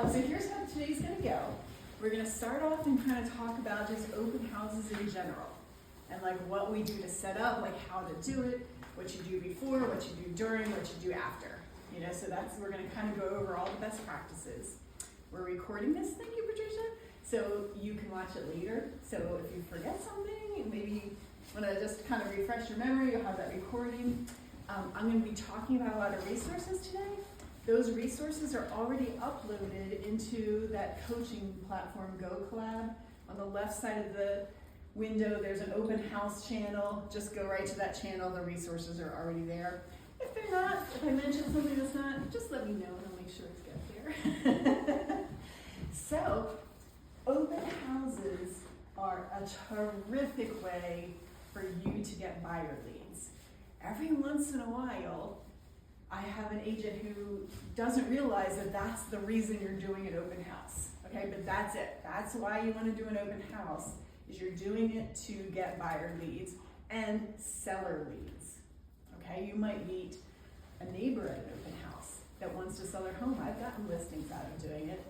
So here's how today's gonna go. We're gonna start off and kind of talk about just open houses in general. And like what we do to set up, like how to do it, what you do before, what you do during, what you do after. You know, so we're gonna kind of go over all the best practices. We're recording this, thank you, Patricia, so you can watch it later. So if you forget something, maybe want to just kind of refresh your memory, you'll have that recording. I'm going to be talking about a lot of resources today. Those resources are already uploaded into that coaching platform, GoCollab. On the left side of the window, there's an open house channel. Just go right to that channel. The resources are already there. If they're not, if I mention something that's not, just let me know and I'll make sure it's get there. So, open houses are a terrific way for you to get buyer leads. Every once in a while, I have an agent who doesn't realize that that's the reason you're doing an open house. Okay, but that's it. That's why you want to do an open house, is you're doing it to get buyer leads and seller leads. Okay, you might meet a neighbor at an open house that wants to sell their home. I've gotten listings out of doing it.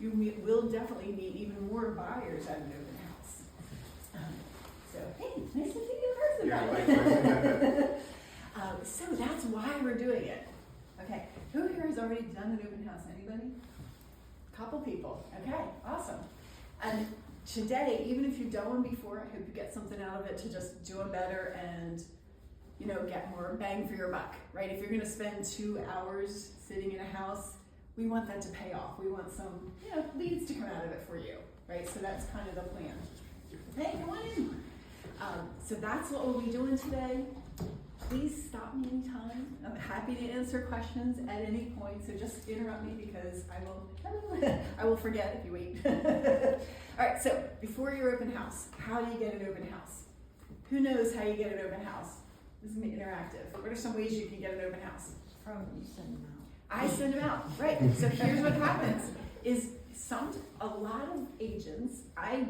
You will definitely meet even more buyers at an open house. So, hey, nice to see you in person. Yeah, so that's why we're doing it. Okay, who here has already done an open house? Anybody? Couple people. Okay, awesome. And today, even if you've done one before, I hope you get something out of it to just do them better and, you know, get more bang for your buck, right? If you're going to spend 2 hours sitting in a house, we want that to pay off. We want some, you know, leads to come out of it for you, right? So that's kind of the plan. Hey, come on in. So that's what we'll be doing today. Please stop me anytime. I'm happy to answer questions at any point, so just interrupt me because I will forget if you wait. All right, so before your open house, how do you get an open house? Who knows how you get an open house? This is interactive. What are some ways you can get an open house? You send them out. I send them out, right. So here's what happens, is a lot of agents, I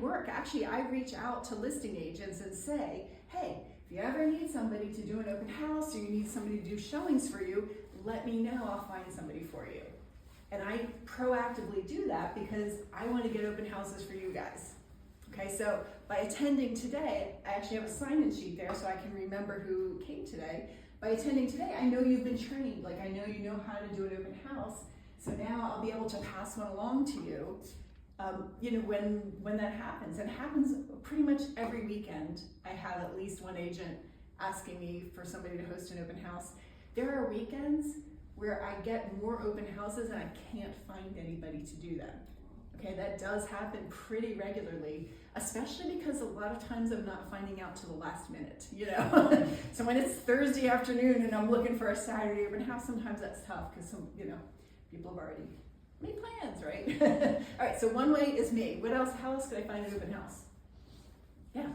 reach out to listing agents and say, hey, if you ever need somebody to do an open house or you need somebody to do showings for you, let me know, I'll find somebody for you. And I proactively do that because I want to get open houses for you guys. Okay, so by attending today, I actually have a sign-in sheet there so I can remember who came today. By attending today, I know you've been trained, like I know you know how to do an open house, so now I'll be able to pass one along to you, you know, when that happens. And it happens pretty much every weekend. I have at least one agent asking me for somebody to host an open house. There are weekends where I get more open houses and I can't find anybody to do them. Okay, that does happen pretty regularly, especially because a lot of times I'm not finding out till the last minute, you know. So when it's Thursday afternoon and I'm looking for a Saturday open house, sometimes that's tough because people have already made plans, right? All right, so one way is me. How else could I find an open house? Yeah.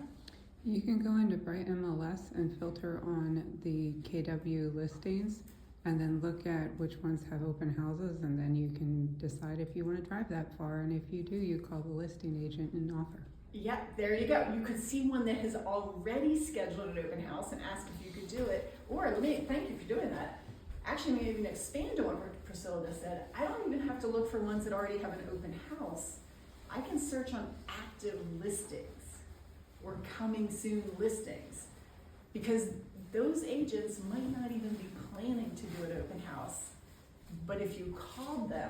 You can go into Bright MLS and filter on the KW listings and then look at which ones have open houses, and then you can decide if you want to drive that far, and if you do, you call the listing agent and offer. Yeah, there you go. You could see one that has already scheduled an open house and ask if you could do it. Or thank you for doing that. Actually, maybe even expand on what Priscilla just said. I don't even have to look for ones that already have an open house. I can search on active listings or coming soon listings, because those agents might not even be planning to do an open house. But if you called them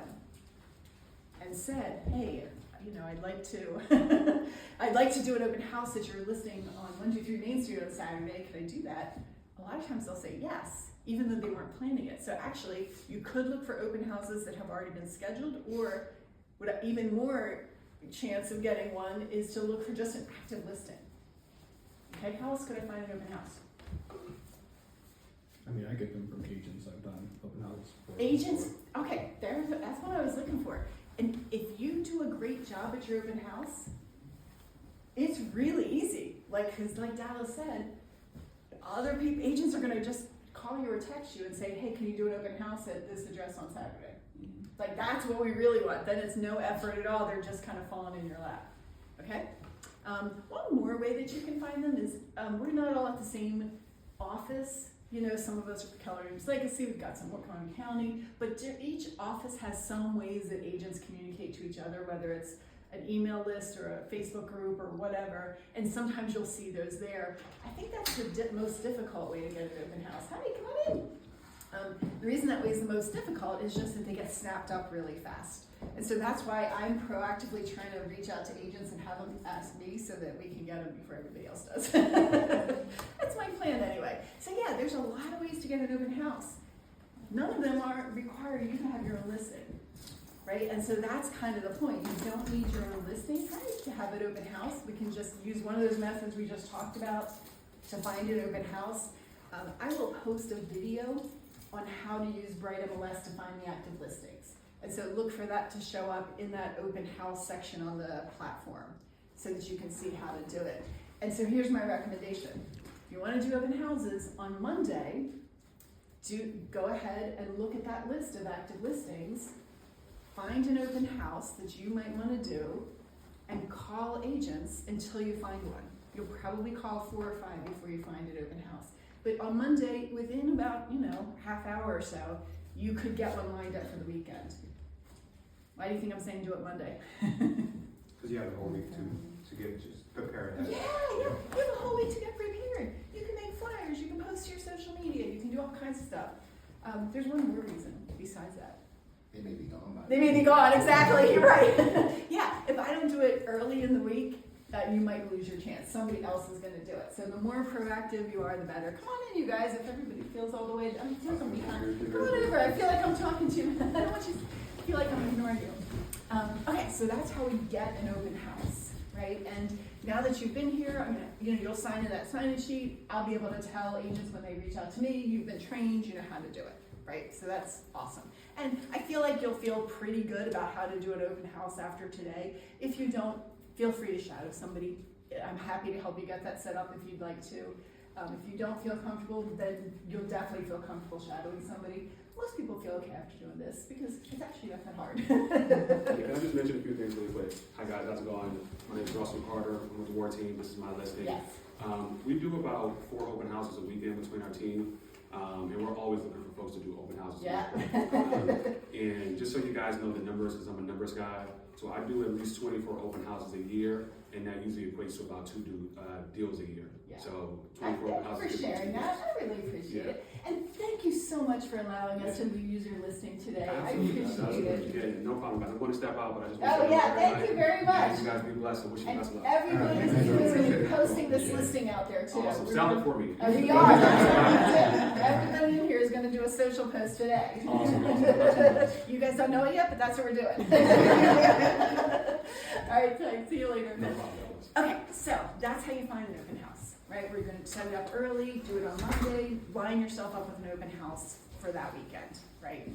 and said, hey, you know, I'd like to do an open house that you're listing on 123 Main Street on Saturday, can I do that? A lot of times they'll say yes, even though they weren't planning it. So actually, you could look for open houses that have already been scheduled, or what even more chance of getting one is to look for just an active listing. Okay, how else could I find an open house? I mean, I get them from agents. I've done open house for Agents, okay, that's what I was looking for. And if you do a great job at your open house, it's really easy. Because like Dallas said, agents are gonna just call you or text you and say, hey, can you do an open house at this address on Saturday? Like, that's what we really want. Then it's no effort at all. They're just kind of falling in your lap, okay? One more way that you can find them is, we're not all at the same office. You know, some of us are for Keller Williams Legacy, we've got some Macomb County, but each office has some ways that agents communicate to each other, whether it's an email list or a Facebook group or whatever, and sometimes you'll see those there. I think that's the most difficult way to get an open house. Hi, come on in. The reason that way is the most difficult is just that they get snapped up really fast. And so that's why I'm proactively trying to reach out to agents and have them ask me so that we can get them before everybody else does. That's my plan anyway. So yeah, there's a lot of ways to get an open house. None of them require you to have your own listing, right? And so that's kind of the point. You don't need your own listing, right, to have an open house. We can just use one of those methods we just talked about to find an open house. I will post a video on how to use Bright MLS to find the active listings. And so look for that to show up in that open house section on the platform so that you can see how to do it. And so here's my recommendation. If you want to do open houses on Monday, go ahead and look at that list of active listings, find an open house that you might want to do, and call agents until you find one. You'll probably call 4 or 5 before you find an open house. But on Monday, within about, half hour or so, you could get one lined up for the weekend. Why do you think I'm saying do it Monday? Because you have the whole week to get just prepared ahead. Yeah, you have a whole week to get prepared. You can make flyers, you can post to your social media, you can do all kinds of stuff. There's one more reason besides that. They may be gone by They may be gone, exactly, you're right. Yeah, if I don't do it early in the week, you might lose your chance. Somebody else is going to do it. So the more proactive you are, the better. Come on in, you guys. If everybody feels all the way, I'm feeling behind. Come on over. I feel like I'm talking to you. I don't want you to feel like I'm ignoring you. Okay, so that's how we get an open house, right? And now that you've been here, you'll sign in that sign-in sheet. I'll be able to tell agents when they reach out to me, you've been trained, you know how to do it, right? So that's awesome. And I feel like you'll feel pretty good about how to do an open house after today. If you don't, feel free to shadow somebody. I'm happy to help you get that set up if you'd like to. If you don't feel comfortable, then you'll definitely feel comfortable shadowing somebody. Most people feel okay after doing this because it's actually not that hard. Yeah, can I just mention a few things really quick? Hi guys, how's it going? My name is Russell Carter. I'm with the War Team. This is my listing. Yes. We do about 4 open houses a weekend between our team. And we're always looking for folks to do open houses. Yeah. And just so you guys know the numbers, because I'm a numbers guy, so I do at least 24 open houses a year, and that usually equates to about 2 deals a year. Yeah. So Thank 24 open you houses. for sharing that. I really appreciate it. And thank you so much for allowing us to use your listing today. Absolutely. I appreciate it. Yeah, no problem, guys. I'm going to step out, but I just Oh yeah, thank you very much. You guys be blessed and wish you And best of luck. everybody is really posting this listing out there too. Awesome. Sound it for me. We are. That's what we do. Everybody in here is going to do a social post today. Awesome. You guys don't know it yet, but that's what we're doing. All right, thanks. See you later. No problem. Okay, so that's how you find an open house, right? We're going to set it up early, do it on Monday, line yourself up with an open house for that weekend, right?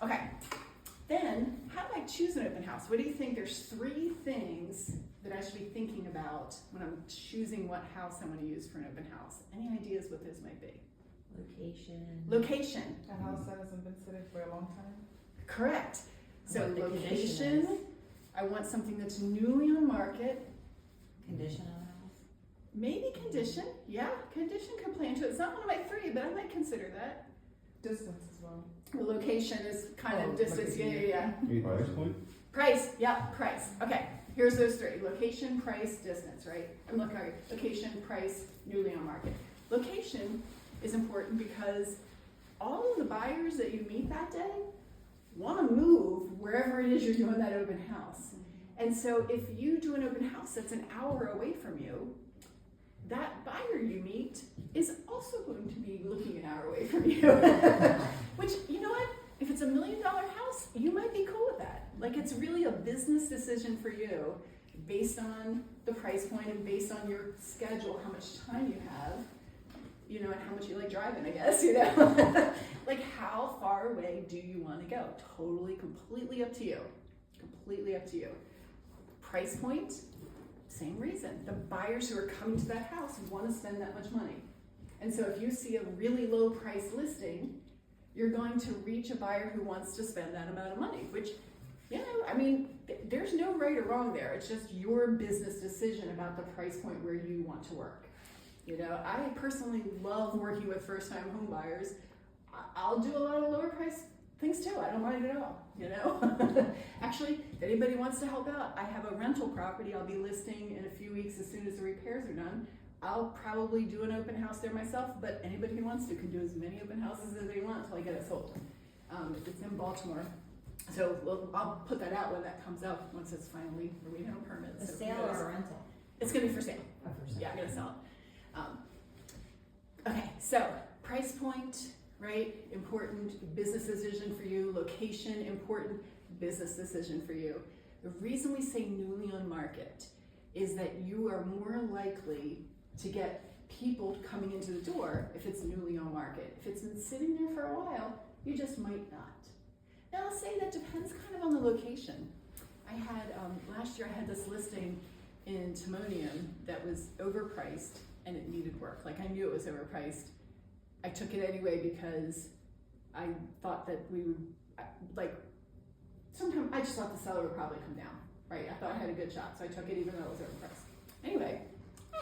Okay, then how do I choose an open house? What do you think? There's 3 things that I should be thinking about when I'm choosing what house I want to use for an open house. Any ideas what those might be? Location. A house that hasn't been sitting for a long time? Correct. So What the condition location, is. I want something that's newly on market. Condition of the house? Maybe condition, yeah, condition could play into it. It's not one of my 3, but I might consider that. Distance as well. The location is kind of Oh, distance, like yeah. Price point? Price, yeah, price. Okay, here's those 3. Location, price, distance, right? I'm looking at location, price, newly on market. Location is important because all of the buyers that you meet that day want to move wherever it is you're doing that open house. And so if you do an open house that's an hour away from you, that buyer you meet is also going to be looking an hour away from you. Which, you know what? If it's $1 million house, you might be cool with that. Like, it's really a business decision for you based on the price point and based on your schedule, how much time you have, and how much you like driving, I guess, Like, how far away do you want to go? Totally, completely up to you. Completely up to you. Price point, same reason. The buyers who are coming to that house want to spend that much money. And so if you see a really low price listing, you're going to reach a buyer who wants to spend that amount of money, which, there's no right or wrong there. It's just your business decision about the price point where you want to work. You know, I personally love working with first-time home buyers. I'll do a lot of lower price things too. I don't mind at all, you know? Actually, if anybody wants to help out, I have a rental property I'll be listing in a few weeks as soon as the repairs are done. I'll probably do an open house there myself, but anybody who wants to can do as many open houses as they want until I get it sold. It's in Baltimore. So I'll put that out when that comes out, once it's finally, we have permits. A So sale who knows? or a rental? It's gonna be for sale. Oh, for sale. Yeah, I'm gonna sell it. Okay, so price point, right? Important business decision for you. Location, important business decision for you. The reason we say newly on market is that you are more likely to get people coming into the door if it's newly on market. If it's been sitting there for a while, you just might not. Now I'll say that depends kind of on the location. I had, last year I had this listing in Timonium that was overpriced and it needed work. Like I knew it was overpriced. I took it anyway because I thought that we would, sometimes I just thought the seller would probably come down, right? I thought I had a good shot, so I took it even though it was overpriced. Anyway,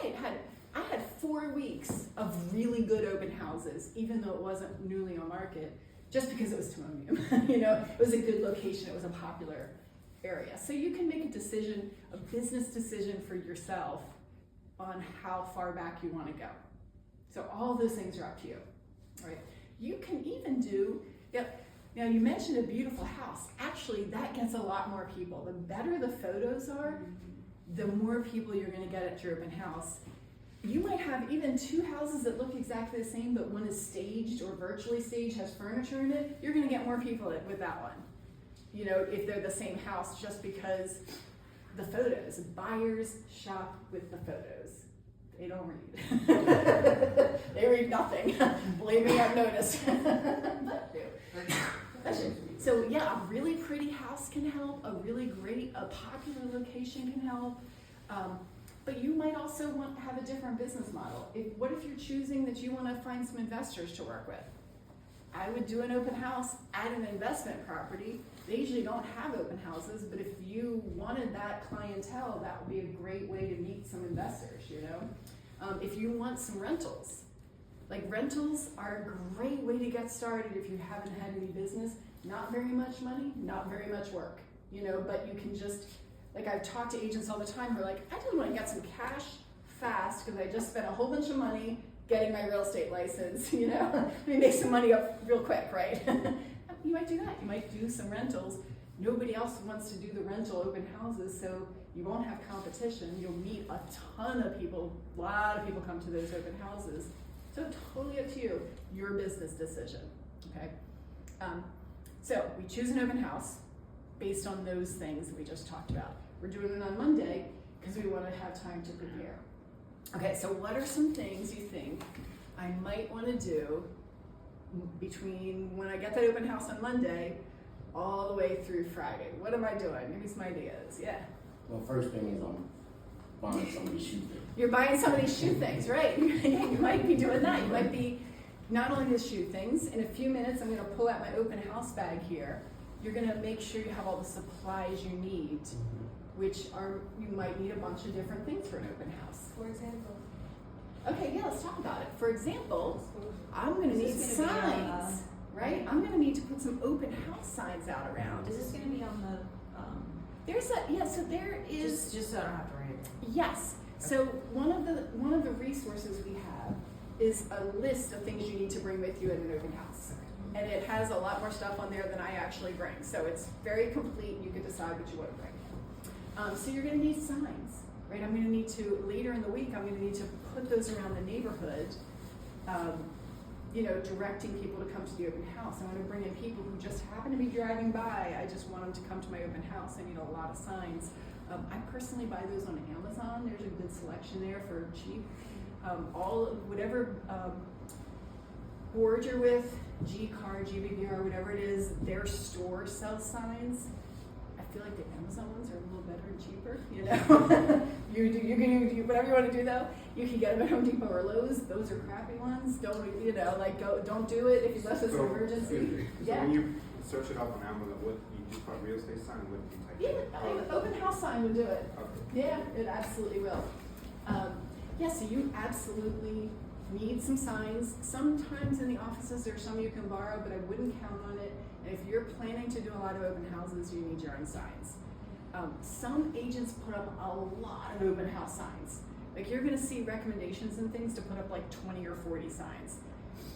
I had 4 weeks of really good open houses, even though it wasn't newly on market, just because it was Timonium. You know, it was a good location, it was a popular area. So you can make a decision, a business decision for yourself on how far back you want to go. So all those things are up to you, right? You can even do, now you mentioned a beautiful house. Actually, that gets a lot more people. The better the photos are, the more people you're going to get at your open house. You might have even 2 houses that look exactly the same, but one is staged or virtually staged, has furniture in it. You're going to get more people with that one. You know, if they're the same house, just because the photos. Buyers shop with the photos. They don't read. They read nothing. Believe me, I've noticed. So yeah, a really pretty house can help. A really great, a popular location can help. But you might also want to have a different business model. What if you're choosing that you want to find some investors to work with? I would do an open house at an investment property. They usually don't have open houses, but if you wanted that clientele, that would be a great way to meet some investors, you know? If you want some rentals, like rentals are a great way to get started if you haven't had any business. Not very much money, not very much work, you know, but you can just, like I've talked to agents all the time who are like, I just want to get some cash fast because I just spent a whole bunch of money getting my real estate license, you know, let me make some money up real quick, right? You might do that. You might do some rentals. Nobody else wants to do the rental open houses, so you won't have competition. You'll meet a ton of people. A lot of people come to those open houses. So totally up to you, your business decision, okay? So we choose an open house based on those things that we just talked about. We're doing it on Monday because we want to have time to prepare. Okay, so what are some things you think I might want to do between when I get that open house on Monday all the way through Friday? What am I doing? Maybe some ideas, yeah. Well, first thing is I'm buying some of these shoe things. You're buying some of these shoe things, right? You might be doing that. You might be not only the shoe things. In a few minutes, I'm going to pull out my open house bag here. You're going to make sure you have all the supplies you need, which are, you might need a bunch of different things for an open house. For example? Okay, yeah, let's talk about it. For example, I'm going to need Is this gonna be on, signs, right? I'm going to need to put some open house signs out around. Is this gonna be on the, There's a, yeah, so there is, just so I don't have to write it? yes. So one of the resources we have is a list of things you need to bring with you at an open house. And it has a lot more stuff on there than I actually bring. So it's very complete. You can decide what you want to bring. So you're going to need signs, right? I'm going to need to, later in the week, I'm going to need to put those around the neighborhood, you know, directing people to come to the open house. I want to bring in people who just happen to be driving by. I just want them to come to my open house. I need a lot of signs. I personally buy those on Amazon. There's a good selection there for cheap. Whatever board you're with, G-Car, GBBR, whatever it is, their store sells signs. I feel like the Amazon ones are a little better and cheaper, you know? you can do whatever you want to do though. You can get them at Home Depot or Lowe's. Those are crappy ones. Don't, you know, like don't do it if unless it's an emergency. So Yeah. when you search it up on Amazon, what you just put real estate sign, what do you type in? Yeah, open house sign would do it. Okay. Yeah, it absolutely will. Yeah, so you absolutely need some signs. Sometimes in the offices, there's some you can borrow, but I wouldn't count on it. And if you're planning to do a lot of open houses, you need your own signs. Some agents put up a lot of open house signs. Like you're gonna see recommendations and things to put up like 20 or 40 signs.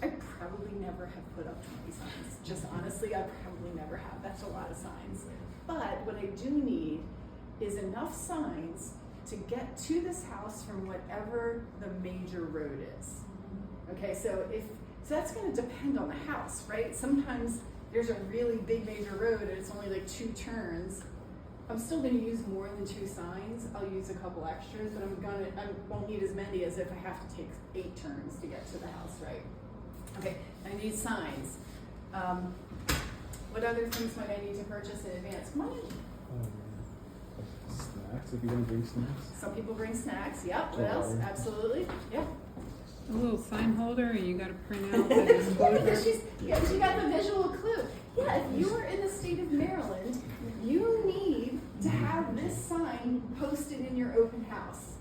I probably never have put up 20 signs. Just honestly, I probably never have. That's a lot of signs. But what I do need is enough signs to get to this house from whatever the major road is. Okay, so that's gonna depend on the house, right? Sometimes there's a really big major road and it's only like 2 turns. I'm still gonna use more than 2 signs. I'll use a couple extras, but I won't need as many as if I have to take 8 turns to get to the house, right? Okay, I need signs. What other things might I need to purchase in advance? Money. Snacks, if you want to bring snacks. Some people bring snacks. Yep. What else? Absolutely. Yep. A little sign holder, you gotta print out the Yeah, disclosure. because she got the visual clue. Yeah, if you are in the state of Maryland, you need to have this sign posted in your open house.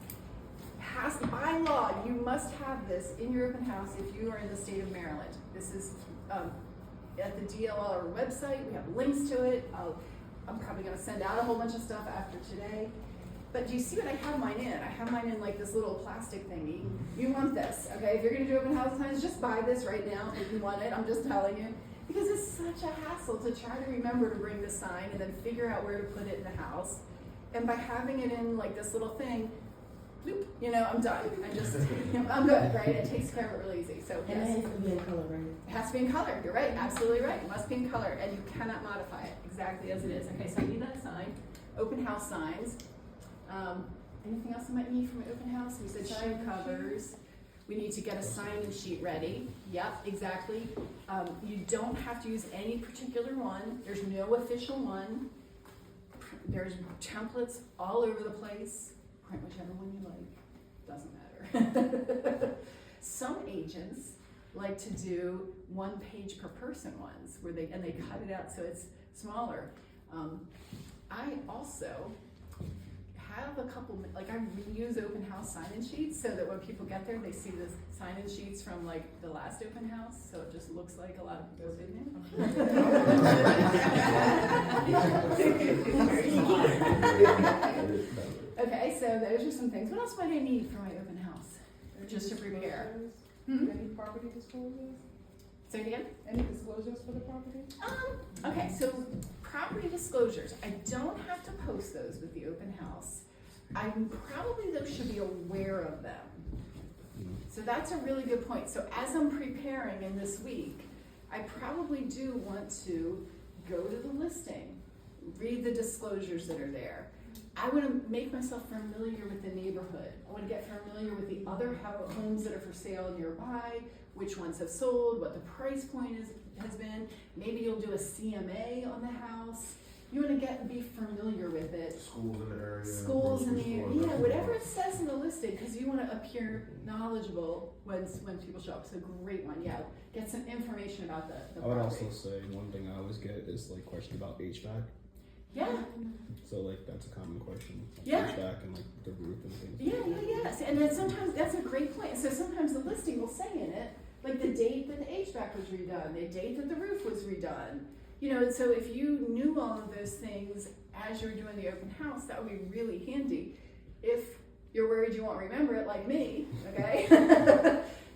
By law, you must have this in your open house if you are in the state of Maryland. This is at the DLR website. We have links to it. I'm probably going to send out a whole bunch of stuff after today. But do you see what I have mine in? I have mine in like this little plastic thingy. You want this, okay? If you're going to do open house signs, just buy this right now if you want it. I'm just telling you. Because it's such a hassle to try to remember to bring the sign and then figure out where to put it in the house. And by having it in like this little thing, bloop, I'm done. I'm good, right? It takes care of it really easy. So And yes. it has to be in color, right? It has to be in color. You're right. Absolutely right. It must be in color, and you cannot modify it exactly as it is. Okay, so I need that sign. Open house signs. Anything else I might need from an open house? We said shoe covers. We need to get a sign-in sheet ready. Yep, exactly. You don't have to use any particular one. There's no official one. There's templates all over the place. Print whichever one you like. Doesn't matter. Some agents like to do 1 page per person ones where they cut it out so it's smaller. I also have a couple, like I use open house sign-in sheets so that when people get there, they see the sign-in sheets from like the last open house, so it just looks like a lot of people have been there. Okay, so those are some things. What else might I need for my open house? Just to prepare. Any property disclosures? Say it again? Any disclosures for the property? Okay, so property disclosures, I don't have to post those with the open house. I probably though should be aware of them. So that's a really good point. So as I'm preparing in this week, I probably do want to go to the listing, read the disclosures that are there. I want to make myself familiar with the neighborhood. I want to get familiar with the other homes that are for sale nearby, which ones have sold, what the price point has been. Maybe you'll do a CMA on the house. You want to be familiar with it. Schools in the area. Schools in the grocery area, stores, yeah, whatever it says in the listing, because you want to appear knowledgeable when people show up. So great one, yeah. Get some information about the I would property. also say one thing I always get is like questions about HVAC. Yeah. So like that's a common question. Yeah. HVAC and like the roof and things. Yes. And then sometimes that's a great point. So sometimes the listing will say in it, like the date that the HVAC was redone, the date that the roof was redone. And so if you knew all of those things as you're doing the open house, that would be really handy. If you're worried you won't remember it like me, okay?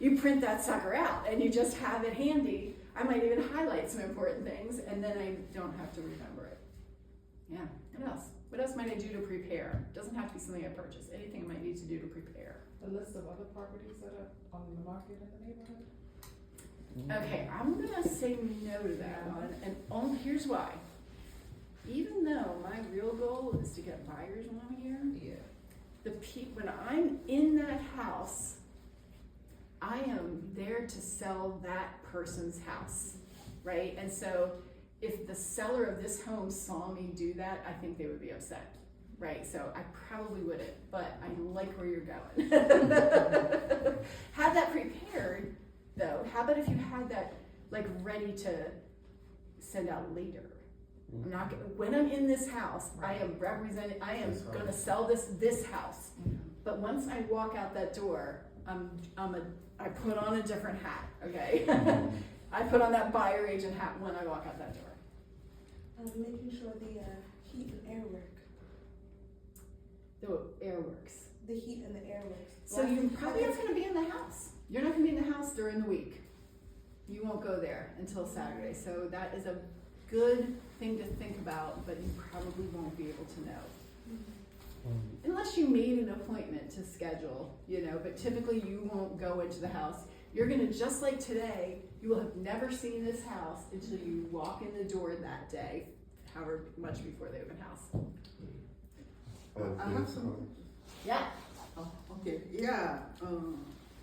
You print that sucker out and you just have it handy. I might even highlight some important things and then I don't have to remember it. Yeah, what else? What else might I do to prepare? Doesn't have to be something I purchase. Anything I might need to do to prepare. A list of other properties that are on the market in the neighborhood? Okay, I'm gonna say no to that one, and here's why. Even though my real goal is to get buyers when I'm here, when I'm in that house, I am there to sell that person's house, right? And so if the seller of this home saw me do that, I think they would be upset, right? So I probably wouldn't, but I like where you're going. Have that prepared, though. How about if you had that like ready to send out later? I'm not when I'm in this house, I am representing. I am going to sell this house. But once I walk out that door, I put on a different hat, okay? I put on that buyer agent hat when I walk out that door. Making sure the heat and air work. The air works. The heat and the air works. So you probably aren't gonna be in the house. You're not gonna be in the house during the week. You won't go there until Saturday, so that is a good thing to think about, but you probably won't be able to know. Unless you made an appointment to schedule, you know, but typically you won't go into the house. You're gonna, just like today, you will have never seen this house until you walk in the door that day, however much before the open house. I have some. Yeah. Oh, okay. Yeah.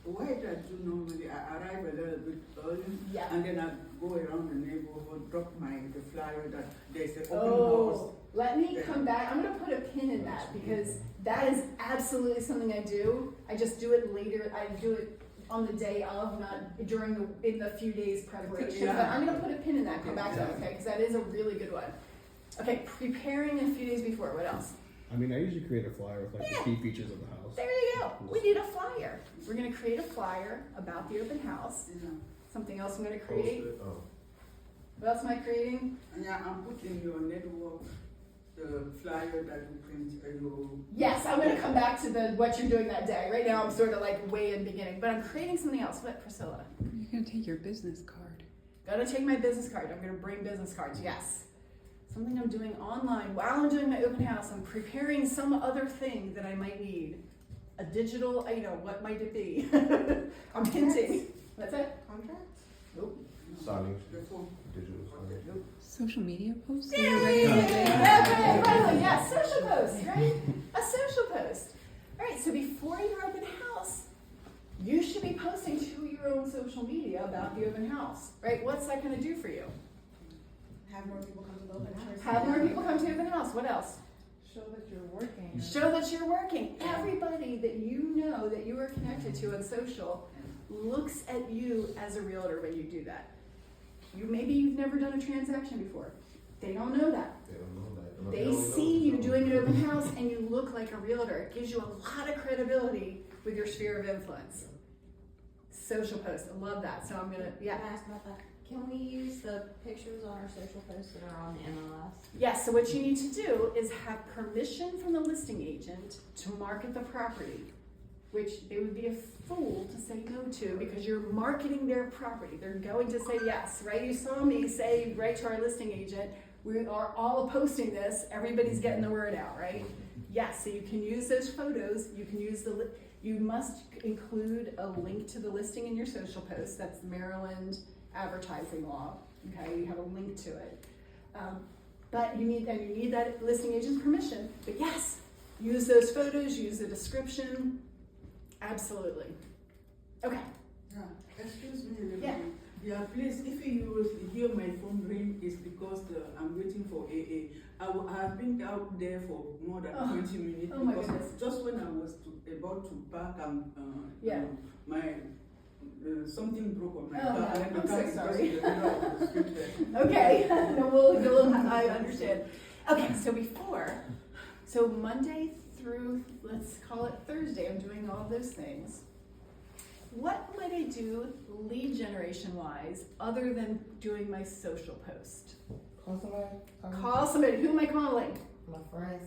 Why that you normally I arrive a little bit early, Yeah. and then I go around the neighborhood, drop the flyer that there's an open house. Oh, let me come back. I'm gonna put a pin in that because that is absolutely something I do. I just do it later. I do it on the day of, not during in the few days preparation. Yeah. But I'm gonna put a pin in that. Come back to that, okay? Because that is a really good one. Okay, preparing a few days before. What else? I mean, I usually create a flyer with like the key features of the house. There you go. We need a flyer. We're gonna create a flyer about the open house. Yeah. Something else I'm gonna create. Oh. What else am I creating? And yeah, I'm putting your network, the flyer that you print, you. Yes, I'm gonna come back to the what you're doing that day. Right now I'm sort of like way in the beginning, but I'm creating something else. What, Priscilla? You're gonna take your business card. Gotta take my business card. I'm gonna bring business cards, yes. Something I'm doing online while I'm doing my open house. I'm preparing some other thing that I might need. A digital, what might it be? I'm hinting. What's that? Contracts? Nope. Signing, The phone. digital signing. Nope. Social media posts? Yeah, right, yeah, social post, right? A social post. All right, so before your open house, you should be posting to your own social media about the open house, right? What's that gonna do for you? Have more people come to the open house. Have more people come to the open house. What else? Show that you're working. Show that you're working. Everybody that you know that you are connected to on social looks at you as a realtor when you do that. Maybe you've never done a transaction before. They don't know that. They don't know that. They see you doing an open house and you look like a realtor. It gives you a lot of credibility with your sphere of influence. Social post, I love that. So I'm gonna, Can yeah. I ask about that? Can we use the pictures on our social posts that are on the MLS? Yes, so what you need to do is have permission from the listing agent to market the property, which they would be a fool to say no to because you're marketing their property. They're going to say yes, right? You saw me say right to our listing agent, we are all posting this, everybody's getting the word out, right? Yes, so you can use those photos, you can use you must include a link to the listing in your social post. That's the Maryland advertising law, okay? You have a link to it. But you need that listing agent's permission. But yes, use those photos, use the description. Absolutely. Okay. Yeah. Excuse me. Yeah. Yeah, please, if you hear my phone ring, it's because I'm waiting for AA. I've been out there for more than 20 minutes Oh my because goodness. just when I was about to park, Yeah. my something broke on my Oh, car. no. And the I'm car so is just sorry. in the middle of the street there. Okay. I understand. Okay, so Monday through, let's call it Thursday, I'm doing all of those things. What might I do lead generation wise other than doing my social post? Call somebody. Call somebody. Who am I calling? My friends.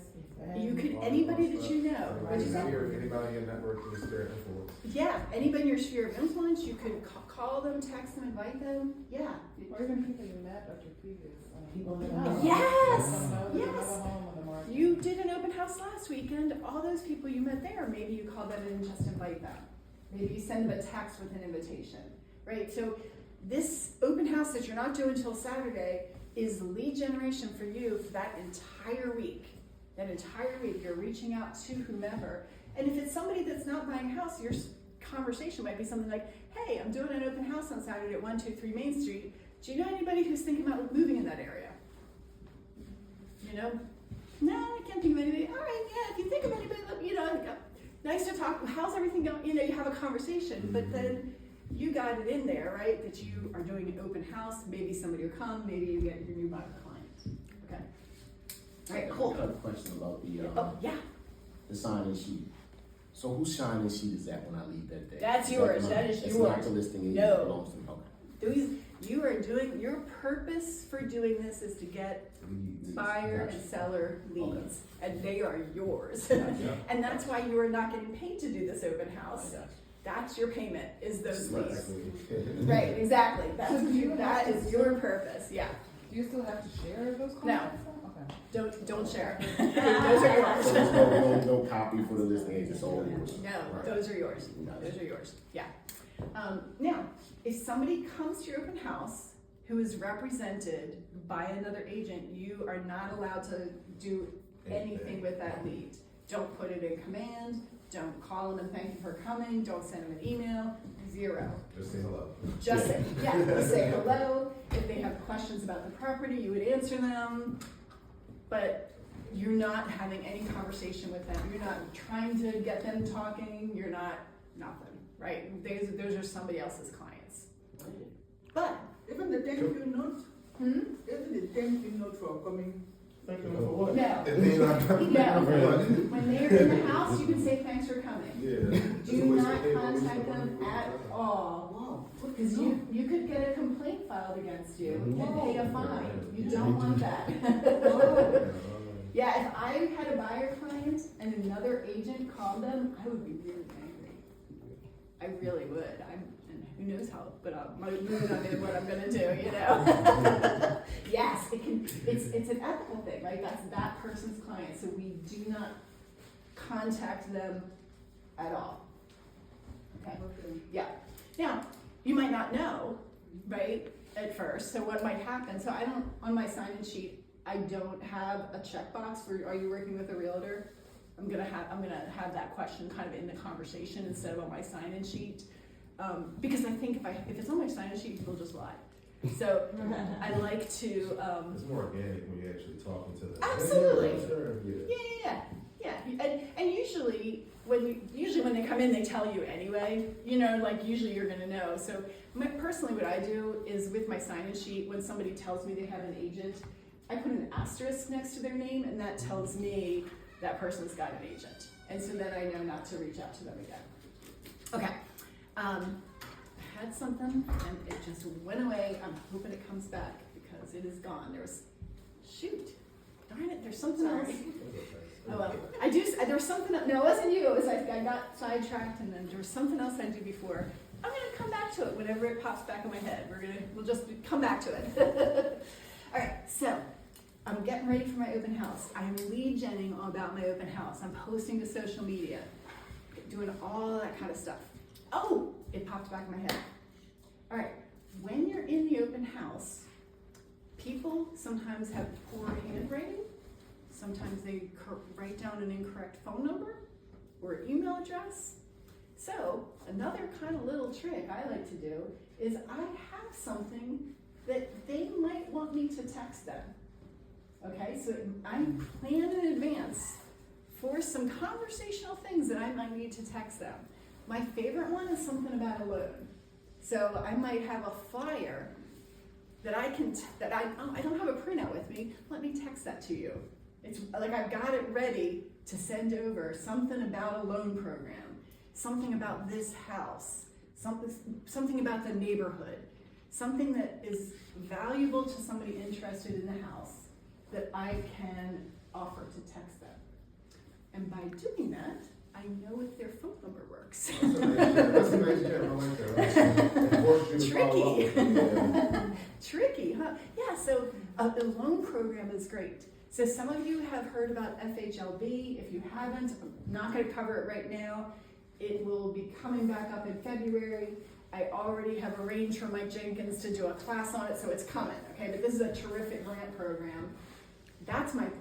You could, anybody that you know. What'd you say? Anybody in network in the sphere of influence. Yeah, anybody in your sphere of influence, you could call them, text them, invite them. Yeah. Or even people you met at your previous. People that Oh, know. yes! Yes. Yes! You did an open house last weekend. All those people you met there, maybe you call them and just invite them. Maybe you send them a text with an invitation, right? So this open house that you're not doing until Saturday is lead generation for you for that entire week. That entire week, you're reaching out to whomever. And if it's somebody that's not buying a house, your conversation might be something like, hey, I'm doing an open house on Saturday at 123 Main Street. Do you know anybody who's thinking about moving in that area? You know? No, I can't think of anybody. All right, yeah, if you think of anybody, nice to talk. How's everything going? You have a conversation, but then you got it in there, right? That you are doing an open house. Maybe somebody will come. Maybe you get your new buyer client. Okay. All right, cool. I have a question about Oh, yeah. the sign-in sheet. So whose sign-in sheet is that when I leave that day? That's Is yours. mine? That is It's yours. not the listing agent, No. it belongs to me, okay. You are doing, your purpose for doing this is to get buyer and seller leads, and they are yours. And that's why you are not getting paid to do this open I house. got you. That's your payment, is those leads. Exactly. Right, exactly. That's So what do you that have is to- your purpose, yeah. Do you still have to share those No. comments? Okay. Don't share. Those are yours. So there's no copy for the listing agent, it's all yours. No, Right. those are yours. Those are yours, yeah. Now, if somebody comes to your open house who is represented by another agent, you are not allowed to do anything with that lead. Don't put it in command, don't call them and thank them for coming, don't send them an email, zero. Just say hello. Just say, yeah, just say hello. If they have questions about the property, you would answer them. But you're not having any conversation with them. You're not trying to get them talking. You're not nothing, right? Those are somebody else's clients. But, Even the thank you note, hmm? even the thank you note for coming. Thank you for what? No. And then No. When they're in the house, you can say thanks for coming. Yeah. Do not contact them at all. Because you could get a complaint filed against you and pay a fine. You don't want that. Yeah, if I had a buyer client and another agent called them, I would be really angry. I really would. And who knows how, but my mood on it, what I'm gonna do, you know? Yes, it's an ethical thing, right? That's that person's client, so we do not contact them at all. Okay, yeah. Now, you might not know, right, at first, so what might happen, so I don't, on my sign-in sheet, I don't have a checkbox for, are you working with a realtor? I'm gonna have that question kind of in the conversation instead of on my sign-in sheet. Because I think if it's on my sign-in sheet, people just lie. So I like to, It's more organic when you're actually talking to them. Absolutely. Yeah, sure, yeah. yeah. And usually when they come in, they tell you anyway, you know, like usually you're gonna know. So personally what I do is with my sign-in sheet, when somebody tells me they have an agent, I put an asterisk next to their name, and that tells me that person's got an agent. And so then I know not to reach out to them again. Okay. I had something, and it just went away. I'm hoping it comes back, because it is gone. Darn it, there's something else. Oh well, there was something, no, it wasn't you, it was I got sidetracked, and then there was something else I do before. I'm gonna come back to it whenever it pops back in my head. We'll just come back to it. All right, so I'm getting ready for my open house. I am lead genning about my open house. I'm posting to social media, doing all that kind of stuff. Oh, it popped back in my head. All right, when you're in the open house, people sometimes have poor handwriting. Sometimes they write down an incorrect phone number or email address. So another kind of little trick I like to do is I have something that they might want me to text them. Okay, so I plan in advance for some conversational things that I might need to text them. My favorite one is something about a loan. So I might have a flyer that I don't have a printout with me. Let me text that to you. It's like I've got it ready to send over something about a loan program, something about this house, something about the neighborhood, something that is valuable to somebody interested in the house that I can offer to text them. And by doing that, I know if their phone number works. That's a nice tip. I like that. It forces you to follow up with them, yeah. Tricky, huh? Yeah, so the loan program is great. So some of you have heard about FHLB. If you haven't, I'm not going to cover it right now. It will be coming back up in February. I already have arranged for Mike Jenkins to do a class on it, so it's coming, okay? But this is a terrific grant program.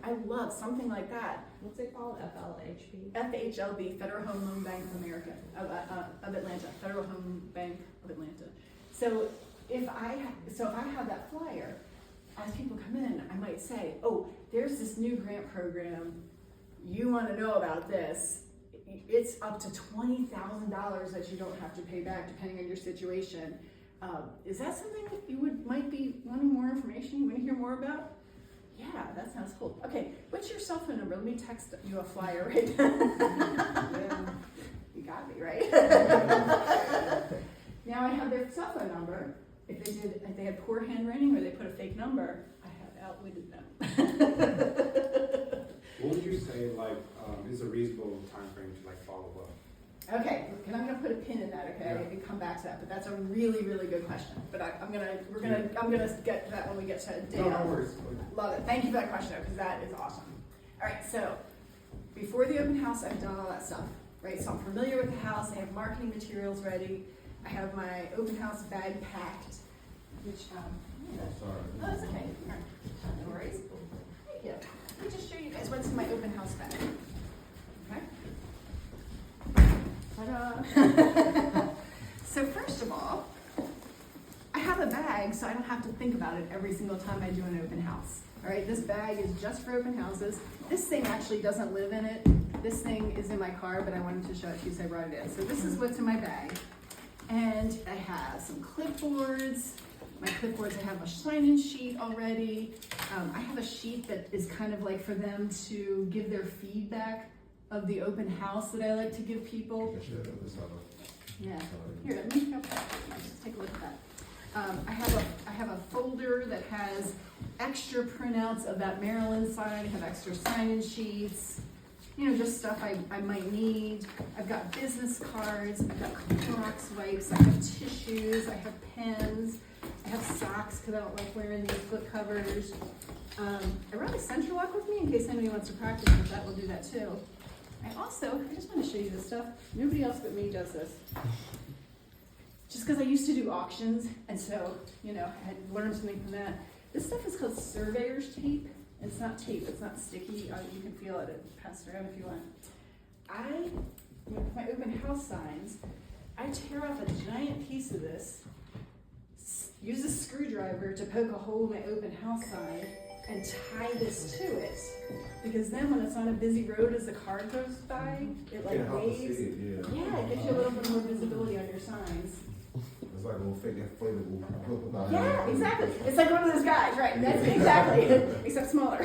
I love something like that. What's it called? FLHB? FHLB, Federal Home Loan Bank of America, of Atlanta, Federal Home Bank of Atlanta. So if I have that flyer, as people come in, I might say, oh, there's this new grant program. You want to know about this. It's up to $20,000 that you don't have to pay back depending on your situation. Is that something that you might be wanting more information? You want to hear more about? Yeah, that sounds cool. Okay, what's your cell phone number? Let me text you a flyer right now. You got me, right? Now I have their cell phone number. If they had poor handwriting or they put a fake number, I have outwitted them. What would you say, like, is a reasonable time frame to like follow up? Okay, and I'm gonna put a pin in that, okay, and come back to that, but that's a really, really good question. But I'm gonna get to that when we get to data. No worries. Love it, thank you for that question, because that is awesome. All right, so, before the open house, I've done all that stuff, right? So I'm familiar with the house, I have marketing materials ready, I have my open house bag packed, which, Sorry. oh, that's okay, all right, no worries. Thank you. Let me just show you guys what's in my open house bag. Okay? Ta-da! So first of all, I have a bag so I don't have to think about it every single time I do an open house. All right, this bag is just for open houses. This thing actually doesn't live in it. This thing is in my car, but I wanted to show it to you, so I brought it in. So this is what's in my bag. And I have some clipboards. My clipboards, I have a sign-in sheet already. I have a sheet that is kind of like for them to give their feedback of the open house that I like to give people. Yeah. Here, let me just take a look at that. I have a folder that has extra printouts of that Maryland sign. I have extra sign-in sheets. You know, just stuff I might need. I've got business cards. I've got Clorox wipes. I have tissues. I have pens. I have socks because I don't like wearing these flip covers. I brought a Central Lock with me in case anybody wants to practice with that. We'll do that too. I just want to show you this stuff. Nobody else but me does this. Just because I used to do auctions, and so, you know, I had learned something from that. This stuff is called surveyor's tape. It's not tape, it's not sticky. You can feel it. Pass it around if you want. With my open house signs, I tear off a giant piece of this, use a screwdriver to poke a hole in my open house sign, and tie this to it. Because then when it's on a busy road as the car goes by, it like waves. Yeah, it gives you a little bit more visibility on your signs. It's like a little fake inflatable. Yeah, exactly. It's like one of those guys, right? That's exactly, except smaller.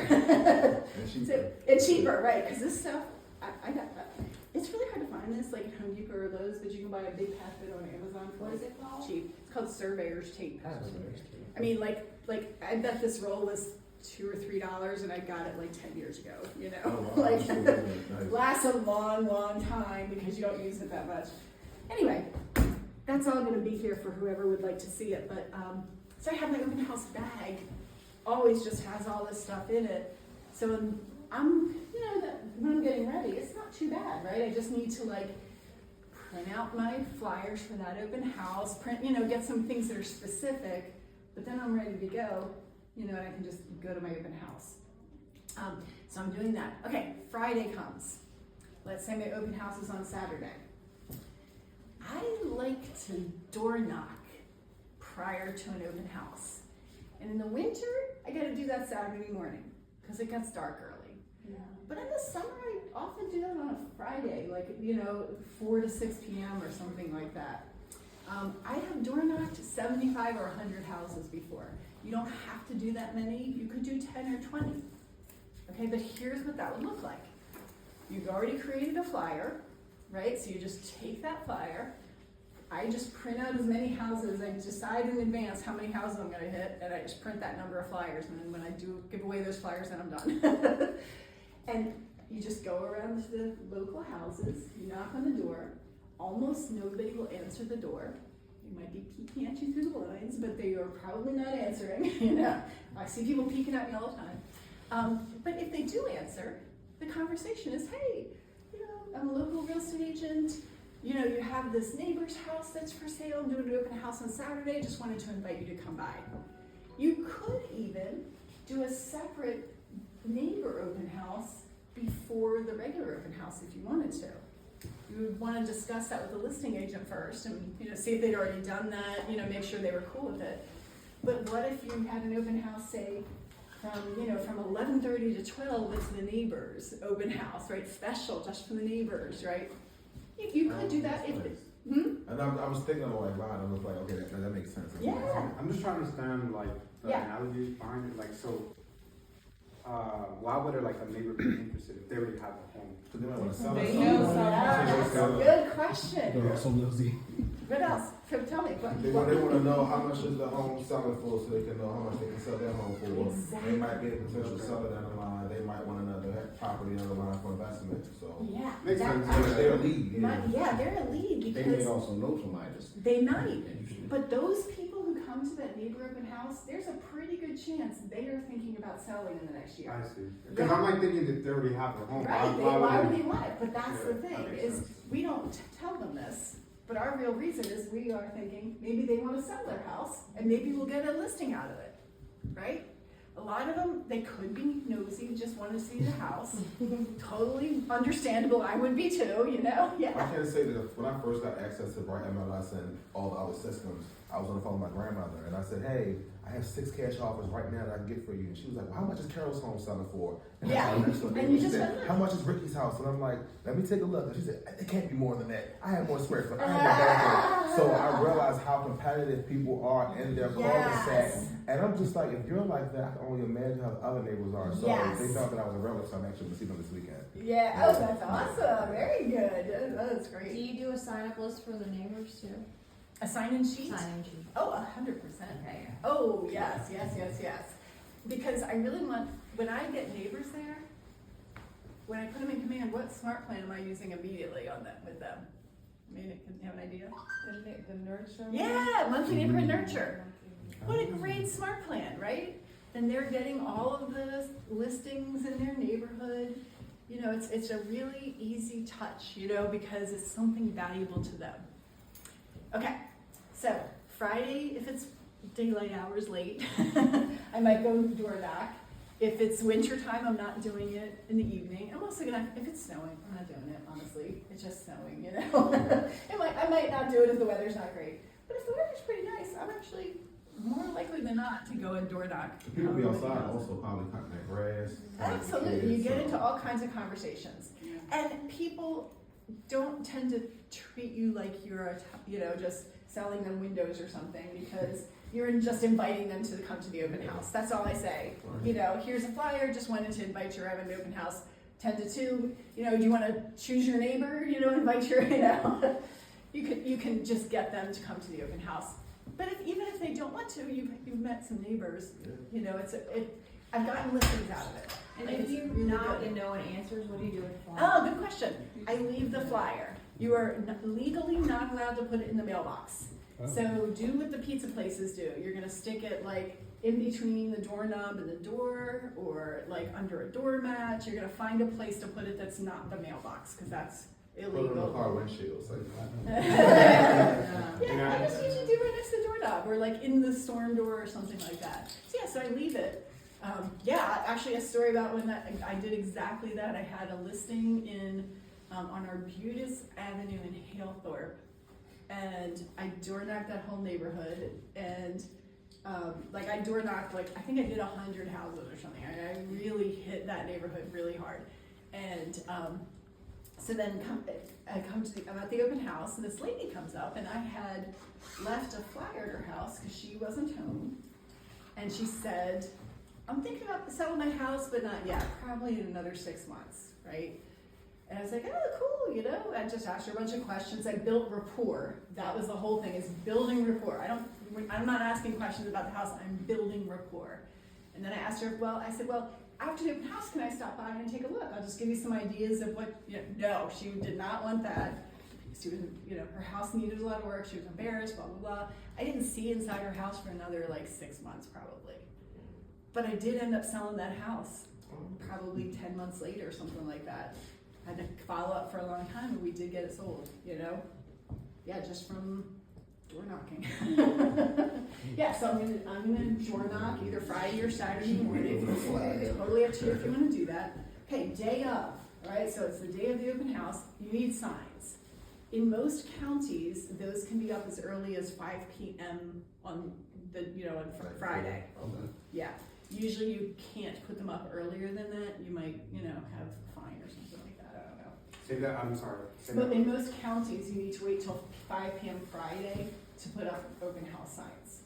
And cheaper, right? Because this stuff, I got that. It's really hard to find this, like at Home Depot or Lowe's, but you can buy a big packet on Amazon for What is it called? cheap. It's called surveyor's tape. I mean, like I bet this roll was $2 or $3, and I got it like 10 years ago. You know, Oh, wow. like Nice. lasts a long, long time because you don't use it that much. Anyway, that's all going to be here for whoever would like to see it. But so I have my open house bag. Always just has all this stuff in it. So when I'm getting ready, it's not too bad, right? I just need to like print out my flyers for that open house, get some things that are specific, but then I'm ready to go, and I can just go to my open house. So I'm doing that. Okay, Friday comes. Let's say my open house is on Saturday. I like to door knock prior to an open house. And in the winter, I gotta do that Saturday morning because it gets dark early. Yeah. But in the summer, I often do that on a Friday, 4 to 6 p.m. or something like that. I have door knocked 75 or 100 houses before. You don't have to do that many. You could do 10 or 20. Okay, but here's what that would look like. You've already created a flyer, right? So you just take that flyer. I just print out as many houses. I decide in advance how many houses I'm going to hit, and I just print that number of flyers. And then when I do give away those flyers, then I'm done. And you just go around to the local houses. You knock on the door. Almost nobody will answer the door. They might be peeking at you through the blinds, but they are probably not answering. I see people peeking at me all the time. But if they do answer, the conversation is, hey, I'm a local real estate agent. You have this neighbor's house that's for sale. I'm doing an open house on Saturday. Just wanted to invite you to come by. You could even do a separate neighbor open house before the regular open house if you wanted to. You would want to discuss that with the listing agent first and see if they'd already done that, make sure they were cool with it. But what if you had an open house, say, from 11:30 to 12, it's the neighbors open house, right? Special, just for the neighbors, right? You could do that if it. And I was thinking along that line. I was like, okay, that makes sense. Yeah. I'm just trying to understand the analogy behind it. Why would a neighbor be interested if they already have a home. So they might wanna sell They it. know So- That's so- a good question. They're also nosy. What else? So tell me, They wanna know how much is the home selling for, so they can know how much they can sell their home for. Exactly. They might be a potential seller down the line, they might want another property down the line for investment, so. Yeah. Makes that sense. actually- They're a lead, Yeah, they're a lead They may because also know somebody that's they might. interested. But those people who come to that neighbor open house, there's a pretty good chance they are thinking about selling in the next year. I see. Because I'm like thinking that they already have a home. Right, why would they? they want it? But that's the Yeah, that thing, makes is sense. we don't tell them this, but our real reason is we are thinking, maybe they wanna sell their house, and maybe we'll get a listing out of it, right? A lot of them, they could be nosy, just wanna see the house. Totally understandable, I would be too, you know, I yeah. can say that when I first got access to Bright MLS and all the other systems, I was on the phone with my grandmother and I said, hey, I have 6 cash offers right now that I can get for you. And she was like, well, how much is Carol's home selling for? And Yeah, I told her next door and you neighbor, she just said, went, how much is Ricky's house? And I'm like, let me take a look. And she said, it can't be more than that. I have more square foot. I have more bathroom. So I realized how competitive people are in their cul-de-sac. Yes. And I'm just like, if you're like that, I can only imagine how the other neighbors are. So Yes. they thought that I was a relative, so I'm actually going to see them this weekend. Yeah, oh, that's awesome, very good, that's Do great. you do a sign up list for the neighbors too? A sign-in sheet? Sign in sheet. Oh, 100%. Okay. Oh, yes, yes, yes, yes. Because I really want, when I get neighbors there, when I put them in command, what smart plan am I using immediately on that with them? I mean, can you have an idea? The nurture. Yeah, monthly neighborhood nurture. What a great smart plan, right? Then they're getting all of the listings in their neighborhood. You know, it's a really easy touch, you know, because it's something valuable to them. Okay, so Friday, if it's daylight hours late, I might go door knock. If it's winter time, I'm not doing it in the evening. I'm also gonna, if it's snowing, I'm not doing it, honestly. It's just snowing, you know? I might not do it if the weather's not great. But if the weather's pretty nice, I'm actually more likely than not to go and door knock. People be outside also probably cutting their grass. Absolutely, you get So- into all kinds of conversations. And people don't tend to treat you like you're, just selling them windows or something, because you're just inviting them to come to the open house. That's all I say. You know, here's a flyer, just wanted to invite you to have an open house, 10 to 2. You know, do you want to choose your neighbor? You know, invite your, you can just get them to come to the open house. But even if they don't want to, you've met some neighbors. You know, I've gotten listings out of it. And Like, if it's you really knock good. and no one answers, what do you do with the Oh, flyer? good question. I leave the flyer. You are legally not allowed to put it in the mailbox. Oh. So do what the pizza places do. You're gonna stick it like in between the doorknob and the door, or like under a doormat. You're gonna find a place to put it that's not the mailbox, because that's Put it on the illegal. car windshield, so Yeah, And I just usually do right next to the doorknob, or like in the storm door or something like that. So yeah, so I leave it. Yeah, actually a story about when I did exactly that. I had a listing on Arbutus Avenue in Halethorpe, and I door knocked that whole neighborhood, and I door knocked, I think I did 100 houses or something. I really hit that neighborhood really hard. And so then I'm at the open house, and this lady comes up, and I had left a flyer at her house because she wasn't home. And she said, I'm thinking about selling my house, but not yet, probably in another 6 months, right? And I was like, oh, cool, I just asked her a bunch of questions. I built rapport. That was the whole thing, is building rapport. I'm not asking questions about the house, I'm building rapport. And then I asked her, I said, after the open house, can I stop by and take a look? I'll just give you some ideas of what, no, she did not want that. She was, her house needed a lot of work, she was embarrassed, blah, blah, blah. I didn't see inside her house for another 6 months probably. But I did end up selling that house, probably 10 months later or something like that. I had to follow up for a long time, and we did get it sold, Yeah, just from door knocking. Yeah, so I'm gonna door knock either Friday or Saturday morning. Totally up to you if you wanna do that. Okay, day of, all right, so it's the day of the open house. You need signs. In most counties, those can be up as early as 5 p.m. on on Friday. Okay. Yeah, usually you can't put them up earlier than that. You might, have a fine or something like that, I don't know. Say that, I'm sorry. Say But that. in most counties, you need to wait till 5 p.m. Friday to put up open house signs.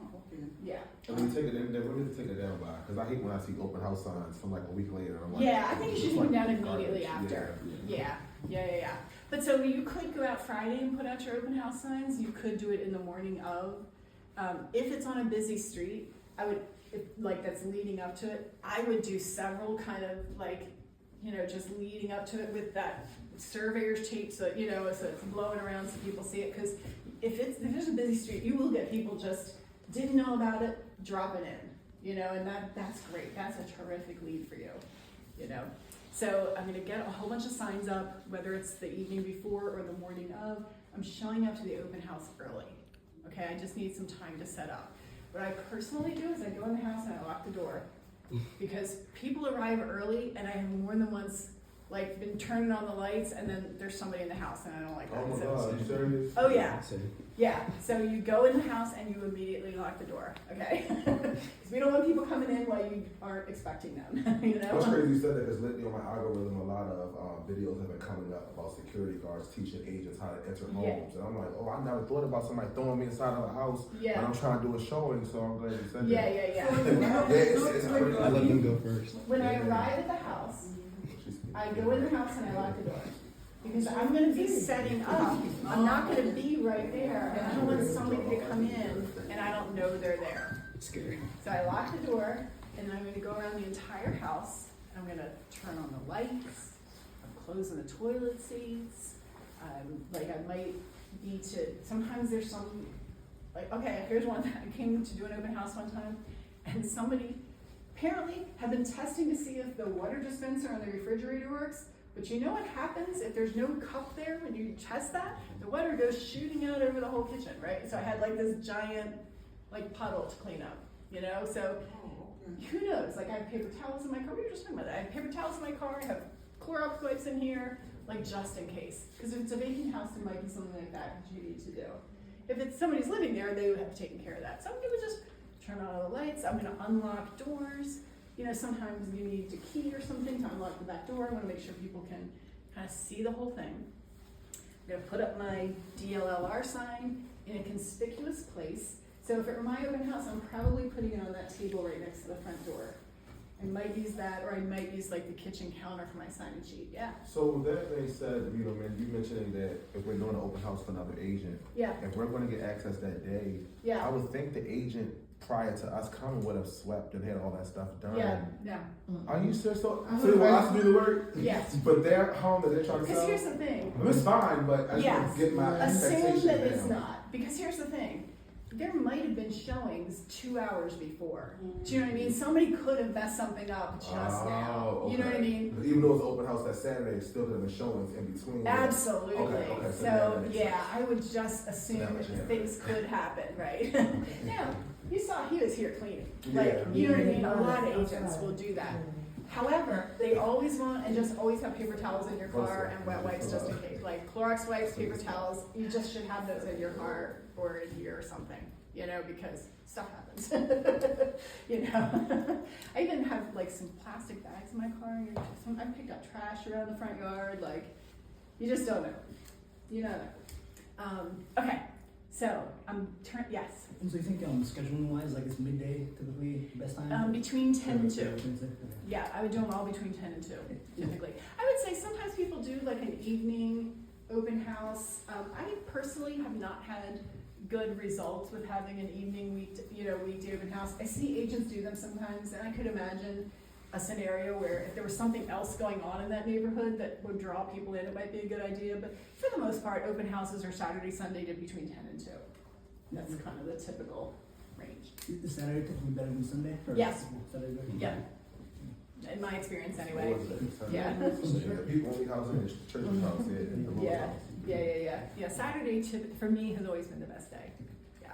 Oh, Okay. Yeah. And when you take it in, they're really to take it down by, because I hate when I see open house signs from like a week later. I'm like, Yeah, I think you should it's take them down like immediately garbage. after. Yeah. Yeah. But so you could go out Friday and put out your open house signs. You could do it in the morning of. If it's on a busy street, I would, like that's leading up to it, I would do several kind of like, just leading up to it with that surveyor's tape so, so it's blowing around so people see it. Because if there's a busy street, you will get people just didn't know about it, drop it in, and that's great. That's a terrific lead for you, So I'm gonna get a whole bunch of signs up, whether it's the evening before or the morning of. I'm showing up to the open house early. Okay, I just need some time to set up. What I personally do is I go in the house and I lock the door because people arrive early and I have more than once like been turning on the lights and then there's somebody in the house and I don't like that. Oh my So- God, are you serious? Oh yeah. Same. Yeah, so you go in the house and you immediately lock the door, okay? Because we don't want people coming in while you aren't expecting them, That's crazy you said that, because lately on my algorithm, a lot of videos have been coming up about security guards teaching agents how to enter Yeah. homes. And I'm like, oh, I never thought about somebody throwing me inside of a house when Yeah, I'm trying to do a showing, so I'm glad you said yeah, that. yeah, yeah. It's crazy. I let them go first. When I arrive at the house, I go in the house and I lock the door. Because I'm gonna be setting up, I'm not gonna be right there, and I don't want somebody to come in and I don't know they're there. It's scary. So I lock the door, and then I'm gonna go around the entire house, I'm gonna turn on the lights, I'm closing the toilet seats, I might need to, sometimes there's some, okay, here's one, I came to do an open house one time, and somebody apparently had been testing to see if the water dispenser on the refrigerator works. But you know what happens if there's no cup there when you test that? The water goes shooting out over the whole kitchen, right? So I had like this giant puddle to clean up, So who knows? Like I have paper towels in my car. We were just talking about that. I have paper towels in my car. I have Clorox wipes in here, just in case. Because if it's a vacant house, there might be something like that you need to do. If it's somebody's living there, they would have taken care of that. So I'm gonna just turn on all the lights. I'm gonna unlock doors. Sometimes you need a key or something to unlock the back door. I want to make sure people can kind of see the whole thing. I'm going to put up my DLLR sign in a conspicuous place. So if it were my open house, I'm probably putting it on that table right next to the front door. I might use that, or I might use the kitchen counter for my sign-in sheet. Yeah. So with that being said, man, you mentioning that if we're doing an open house for another agent, Yeah. if we're going to get access that day, Yeah. I would think the agent prior to us coming would have swept and had all that stuff done. Yeah. Yeah. Are you serious? So they want us to do the work? Yes. But their home that they're trying to Because sell? here's the thing. It's fine, but I just want Yes. to get my Assume expectations that it's down. not. Because here's the thing. There might have been showings 2 hours before. Do you know what I mean? Somebody could have messed something up just now. Oh, You know what I okay. mean? Even though it's open house that Saturday, it still could have been showings in between. Absolutely. Okay, so So, that makes yeah, I would just assume That that makes sense. things could happen, right? Now, you saw he was here cleaning. Yeah. You know what I mean? A lot of agents will do that. However, they always want, and just always have paper towels in your car and wet wipes just in case. Like Clorox wipes, paper towels, you just should have those in your car or in here or something, because stuff happens. I even have some plastic bags in my car. I picked up trash around the front yard. You just don't know. You don't know. Okay, so yes. And so you think scheduling wise, it's midday typically the best time? Between 10 and 2. Okay. Yeah, I would do them all between 10 and 2, typically. I would say sometimes people do an evening open house. I personally have not had good results with having an evening weekday open house. I see agents do them sometimes, and I could imagine a scenario where if there was something else going on in that neighborhood that would draw people in, it might be a good idea. But for the most part, open houses are Saturday, Sunday to between 10 and 2. That's kind of the typical range. Is Saturday typically better than Sunday? Or Yes. Saturday better? Yeah. In my experience, anyway. What was it? Sunday? Yeah. The people only house in the church's house, the Lord's Yeah. house. Yeah. Saturday for me has always been the best day. Yeah.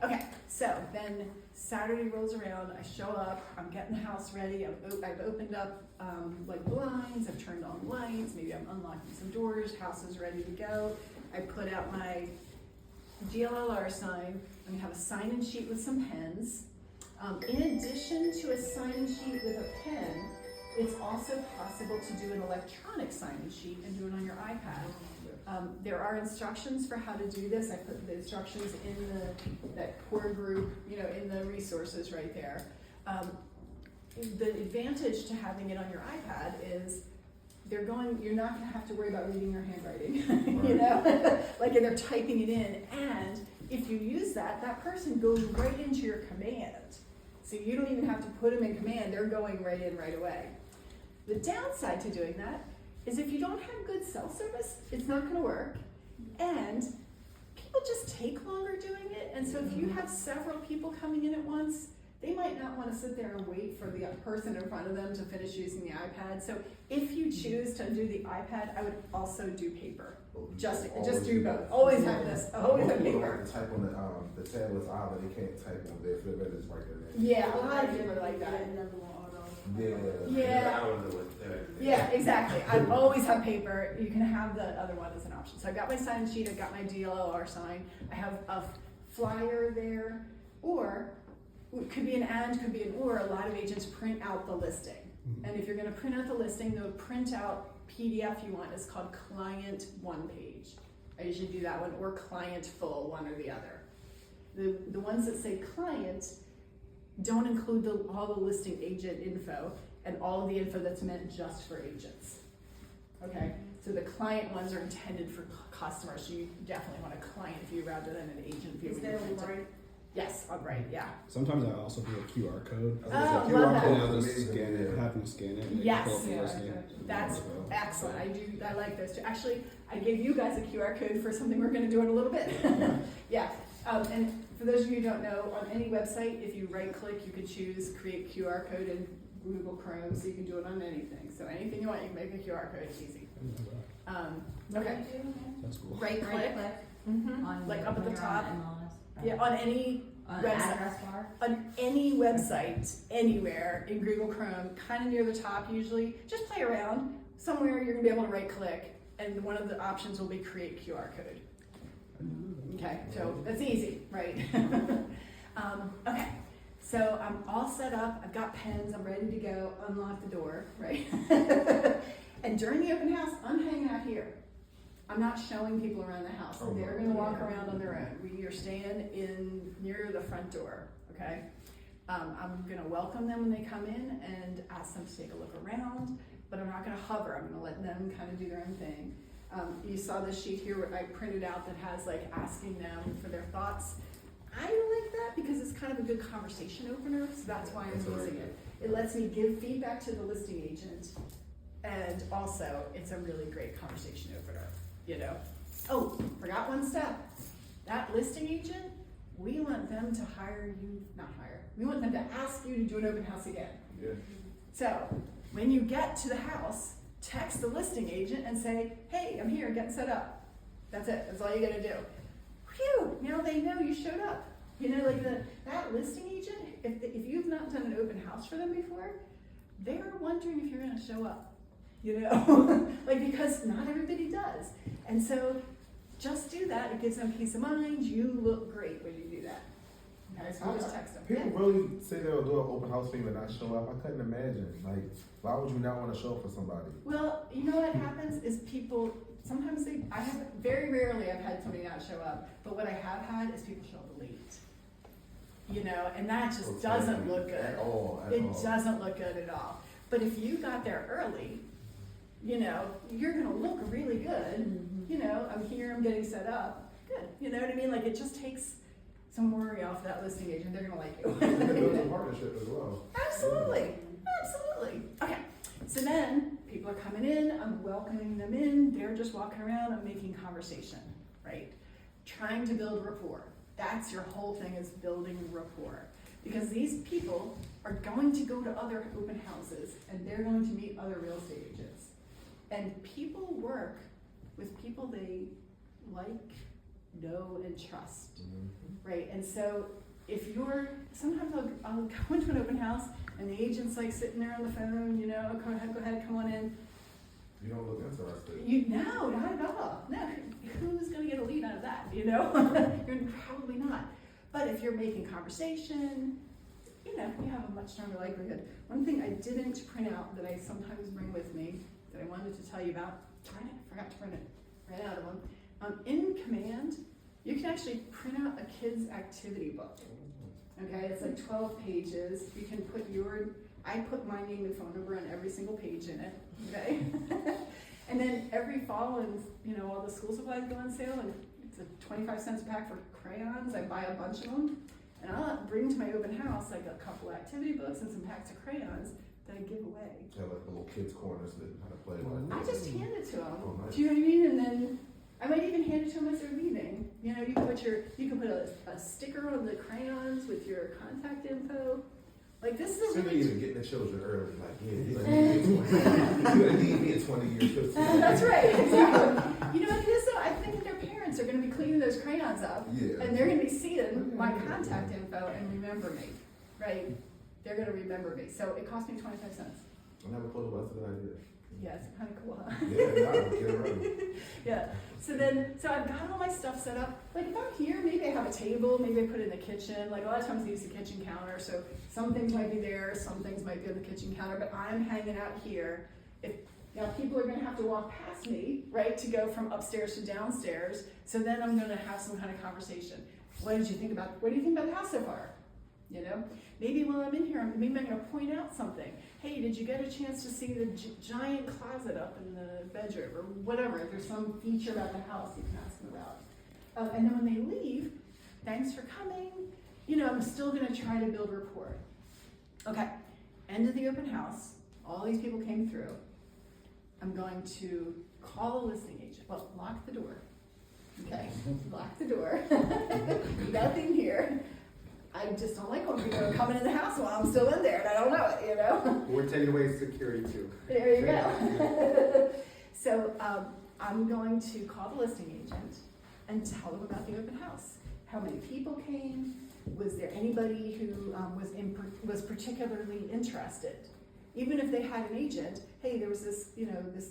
Okay, so then Saturday rolls around. I show up. I'm getting the house ready. I've opened up blinds. I've turned on lights. Maybe I'm unlocking some doors. House is ready to go. I put out my DLLR sign. I'm gonna have a sign-in sheet with some pens. In addition to a sign-in sheet with a pen, It's also possible to do an electronic sign-in sheet and do it on your iPad. There are instructions for how to do this. I put the instructions in that core group, in the resources right there. The advantage to having it on your iPad is you're not gonna have to worry about reading your handwriting, like and they're typing it in. And if you use that person goes right into your command. So you don't even have to put them in command, they're going right in right away. The downside to doing that is if you don't have good cell service, it's not gonna work. And people just take longer doing it. And so if you have several people coming in at once, they might not want to sit there and wait for the person in front of them to finish using the iPad. So if you choose to do the iPad, I would also do paper. Just do both. Always have this. Always have People paper. like to type on the tablets either. They can't type on their flip it's right there. Yeah, a lot of people are like that. Yeah. Yeah, exactly. I always have paper. You can have the other one as an option. So I've got my sign sheet, I've got my DLOR sign, I have a flyer there, or it could be an and, could be an or. A lot of agents print out the listing. And if you're gonna print out the listing, the printout PDF you want is called client one page. I usually do that one, or client full, one or the other. The ones that say client don't include all the listing agent info and all of the info that's meant just for agents. Okay, so the client ones are intended for customers, so you definitely want a client view rather than an agent view. Is that on the right? Yes, on right, yeah. Sometimes I also do a QR code. Oh, QR love code, that. I'll just scan it, have them scan it. And Yes. pull up the Yeah, listing. That's excellent. I like those too. Actually, I gave you guys a QR code for something we're gonna do in a little bit. Yeah, and for those of you who don't know, on any website, if you right click, you can choose create QR code in Google Chrome, so you can do it on anything. So anything you want, you can make a QR code, it's easy. Okay, That's cool. right click. On Like up at the when you're top. on MLS. Yeah, on any On website. address bar. On any website, anywhere in Google Chrome, kind of near the top usually, just play around. Somewhere you're gonna be able to right click, and one of the options will be create QR code. Okay, so that's easy, right? Okay, so I'm all set up, I've got pens, I'm ready to go, unlock the door, right? And during the open house, I'm hanging out here. I'm not showing people around the house. Oh, They're gonna walk around on their own. We are staying near the front door, okay? I'm gonna welcome them when they come in and ask them to take a look around, but I'm not gonna hover. I'm gonna let them kind of do their own thing. You saw this sheet here where I printed out that has like asking them for their thoughts. I like that because it's kind of a good conversation opener, so that's why I'm using it. It lets me give feedback to the listing agent, and also it's a really great conversation opener, Oh, forgot one step. That listing agent, we want them to we want them to ask you to do an open house again. Yeah. So when you get to the house, text the listing agent and say, hey, I'm here, getting set up. That's it, that's all you gotta do. Phew, now they know you showed up. Like that listing agent, if you've not done an open house for them before, they're wondering if you're gonna show up. Because not everybody does. And so just do that, it gives them peace of mind, you look great when you do that. Okay, so just text them. People really say they'll do an open house thing and not show up. I couldn't imagine. Like, why would you not want to show up for somebody? Well, you know what happens is people, sometimes very rarely I've had somebody not show up, but what I have had is people show up late. And that just doesn't look good. At all. Doesn't look good at all. But if you got there early, you're gonna look really good. I'm here, I'm getting set up. Good. You know what I mean? Like it just takes some worry off that listing agent. They're gonna like you. Build a partnership as well. Absolutely. Okay. So then people are coming in, I'm welcoming them in, they're just walking around, I'm making conversation, right? Trying to build rapport. That's your whole thing, is building rapport. Because these people are going to go to other open houses and they're going to meet other real estate agents. And people work with people they like, know, and trust, right? And so sometimes I'll go into an open house and the agent's like sitting there on the phone, go ahead, come on in. You don't look interested. No, not at all. No, who's gonna get a lead out of that, You're probably not. But if you're making conversation, you know, you have a much stronger likelihood. One thing I didn't print out that I sometimes bring with me that I wanted to tell you about, darn it, I forgot to print it, ran out of one. In Command, you can actually print out a kid's activity book. Okay, it's like 12 pages. You can put I put my name and phone number on every single page in it, okay? And then every fall, and you know, all the school supplies go on sale, and it's a 25 cents a pack for crayons. I buy a bunch of them, and I'll bring to my open house like a couple activity books and some packs of crayons that I give away. Yeah, like the little kids' corners that how to play with. I just hand it to them. Oh, nice. Do you know what I mean? And then I might even hand it to them as they're leaving. You know, you can put a sticker on the crayons with your contact info. Like this is So a you're really even getting the children early, like, yeah, you're gonna need me in 20 years, 15 years. That's right, exactly. You know what it is though? I think their parents are going to be cleaning those crayons up, Yeah. and they're going to be seeing my contact info and remember me, right? They're going to remember me. So it cost me 25 cents. I never thought about that's a good idea. Yeah, it's kind of cool, huh? Yeah, nah, get it ready. Yeah. So I've got all my stuff set up. Like if I'm here, maybe I have a table, maybe I put it in the kitchen. Like a lot of times I use the kitchen counter, so some things might be there, some things might be on the kitchen counter, but I'm hanging out here. Now people are gonna have to walk past me, right, to go from upstairs to downstairs. So then I'm gonna have some kind of conversation. What do you think about the house so far? You know, maybe while I'm in here, maybe I'm gonna point out something. Hey, did you get a chance to see the giant closet up in the bedroom or whatever? If there's some feature about the house you can ask them about. And then when they leave, thanks for coming. You know, I'm still gonna try to build rapport. Okay, end of the open house. All these people came through. I'm going to call a listing agent. Well, lock the door. Okay, lock the door. Nothing here. I just don't like when people are coming in the house while I'm still in there and I don't know it, you know? We're taking away security too. There you go. So I'm going to call the listing agent and tell them about the open house. How many people came? Was there anybody who was particularly interested? Even if they had an agent, hey, there was this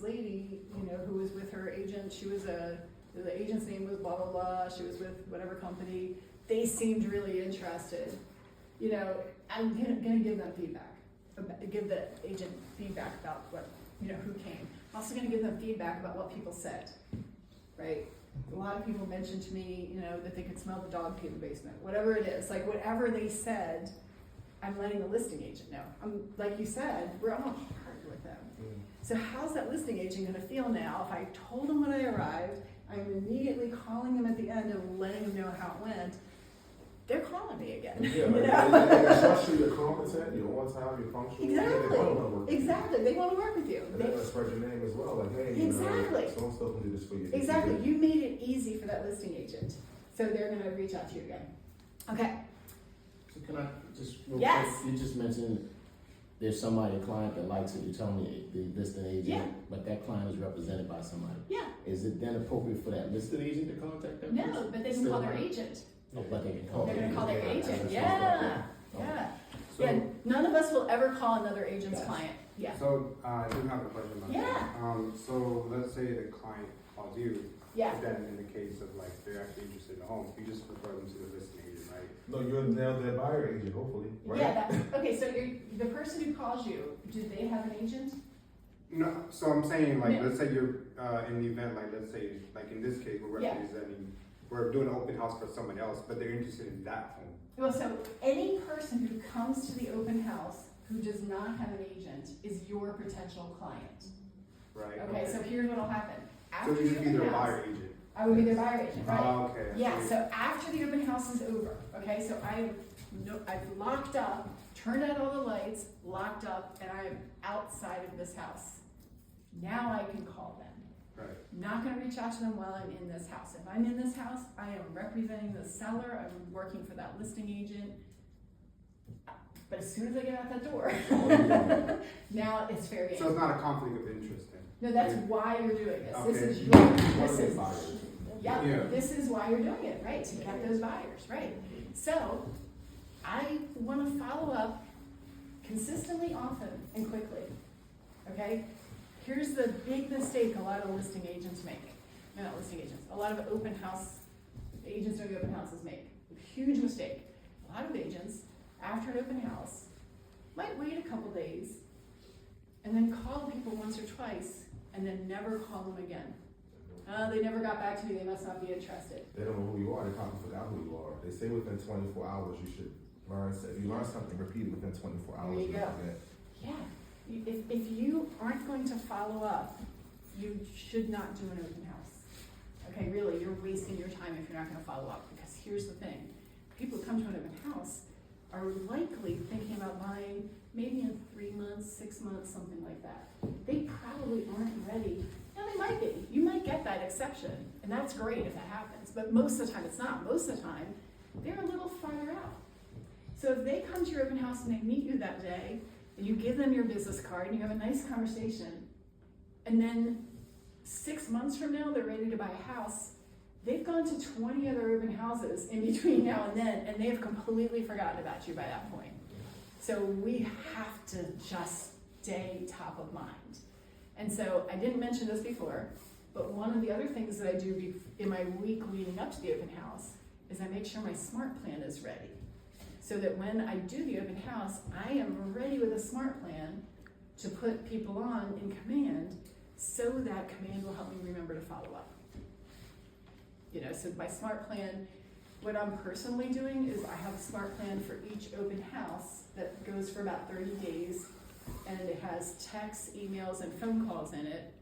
lady, who was with her agent. The agent's name was blah, blah, blah. She was with whatever company. They seemed really interested. I'm gonna give them feedback. Give the agent feedback about who came. I'm also gonna give them feedback about what people said, right? A lot of people mentioned to me, that they could smell the dog pee in the basement. Whatever it is, like whatever they said, I'm letting the listing agent know. Like you said, we're on a partner with them. So how's that listing agent gonna feel now if I told them when I arrived, I'm immediately calling them at the end and letting them know how it went? They're calling me again. Yeah, they trust you, you're competent, you're on time, you're punctual. Exactly. They want to work with you. And they're going to spread your name as well. Like, hey, exactly. So-and-so can do this for you. Exactly. You made it easy for that listing agent. So they're going to reach out to you again. Okay. So can I just real Yes. quick, you just mentioned there's somebody, a client that likes it, you tell me the listing agent, Yeah. but that client is represented by somebody. Yeah. Is it then appropriate for that listing agent to contact them? No, but they can call their agent. Oh, but they can call They're their going to call their agent. agent. Yeah. Yeah. Yeah. None of us will ever call another agent's client. Yeah. So I do have a question about Yeah. that. So let's say the client calls you. Yeah. But then in the case of like they're actually interested in the home, you just refer them to the listing agent, right? No, you're now their buyer agent, hopefully. Right? Yeah. Okay. So the person who calls you, do they have an agent? No, so I'm saying like, Yeah. let's say you're in the event, like let's say, like in this case, we're Yeah. representing, we're doing an open house for someone else, but they're interested in that home. Well, so any person who comes to the open house who does not have an agent is your potential client. Right? Okay, so here's what'll happen. So After you just the be their open house, buyer agent. I would be their buyer agent, right? Oh, okay. Yeah, so after the open house is over, okay, so I've locked up, turned out all the lights, locked up, and I am outside of this house. Now I can call them. Right. Not gonna reach out to them while I'm in this house. If I'm in this house, I am representing the seller, I'm working for that listing agent. But as soon as I get out that door, now it's fair game. So it's not a conflict of interest then? No, that's why you're doing this. This Okay. is Yeah. this is why you're doing it, right? To get those buyers, right? So I want to follow up consistently, often, and quickly. Okay? Here's the big mistake a lot of listing agents make. No, not listing agents. A lot of open house agents doing open houses make. A huge mistake. A lot of agents after an open house, might wait a couple days, and then call people once or twice, and then never call them again. They never got back to me, they must not be interested. They don't know who you are. They probably forgot who you are. They say within 24 hours you should learn. If you learn something, repeat it within 24 hours. There you go. forget. Yeah, if you aren't going to follow up, you should not do an open house. Okay, really, you're wasting your time if you're not gonna follow up, because here's the thing. People who come to an open house are likely thinking about buying maybe in 3 months, 6 months, something like that. They probably aren't ready. Now they might be. You might get that exception, and that's great if that happens, but most of the time it's not. Most of the time, they're a little farther out. So if they come to your open house and they meet you that day, and you give them your business card and you have a nice conversation, and then 6 months from now they're ready to buy a house, they've gone to 20 other open houses in between now and then, and they have completely forgotten about you by that point. So we have to just stay top of mind. And so I didn't mention this before, but one of the other things that I do in my week leading up to the open house is I make sure my smart plan is ready. So that when I do the open house, I am ready with a smart plan to put people on in command, so that command will help me remember to follow up. You know, so my smart plan, what I'm personally doing is I have a smart plan for each open house that goes for about 30 days, and it has texts, emails, and phone calls in it,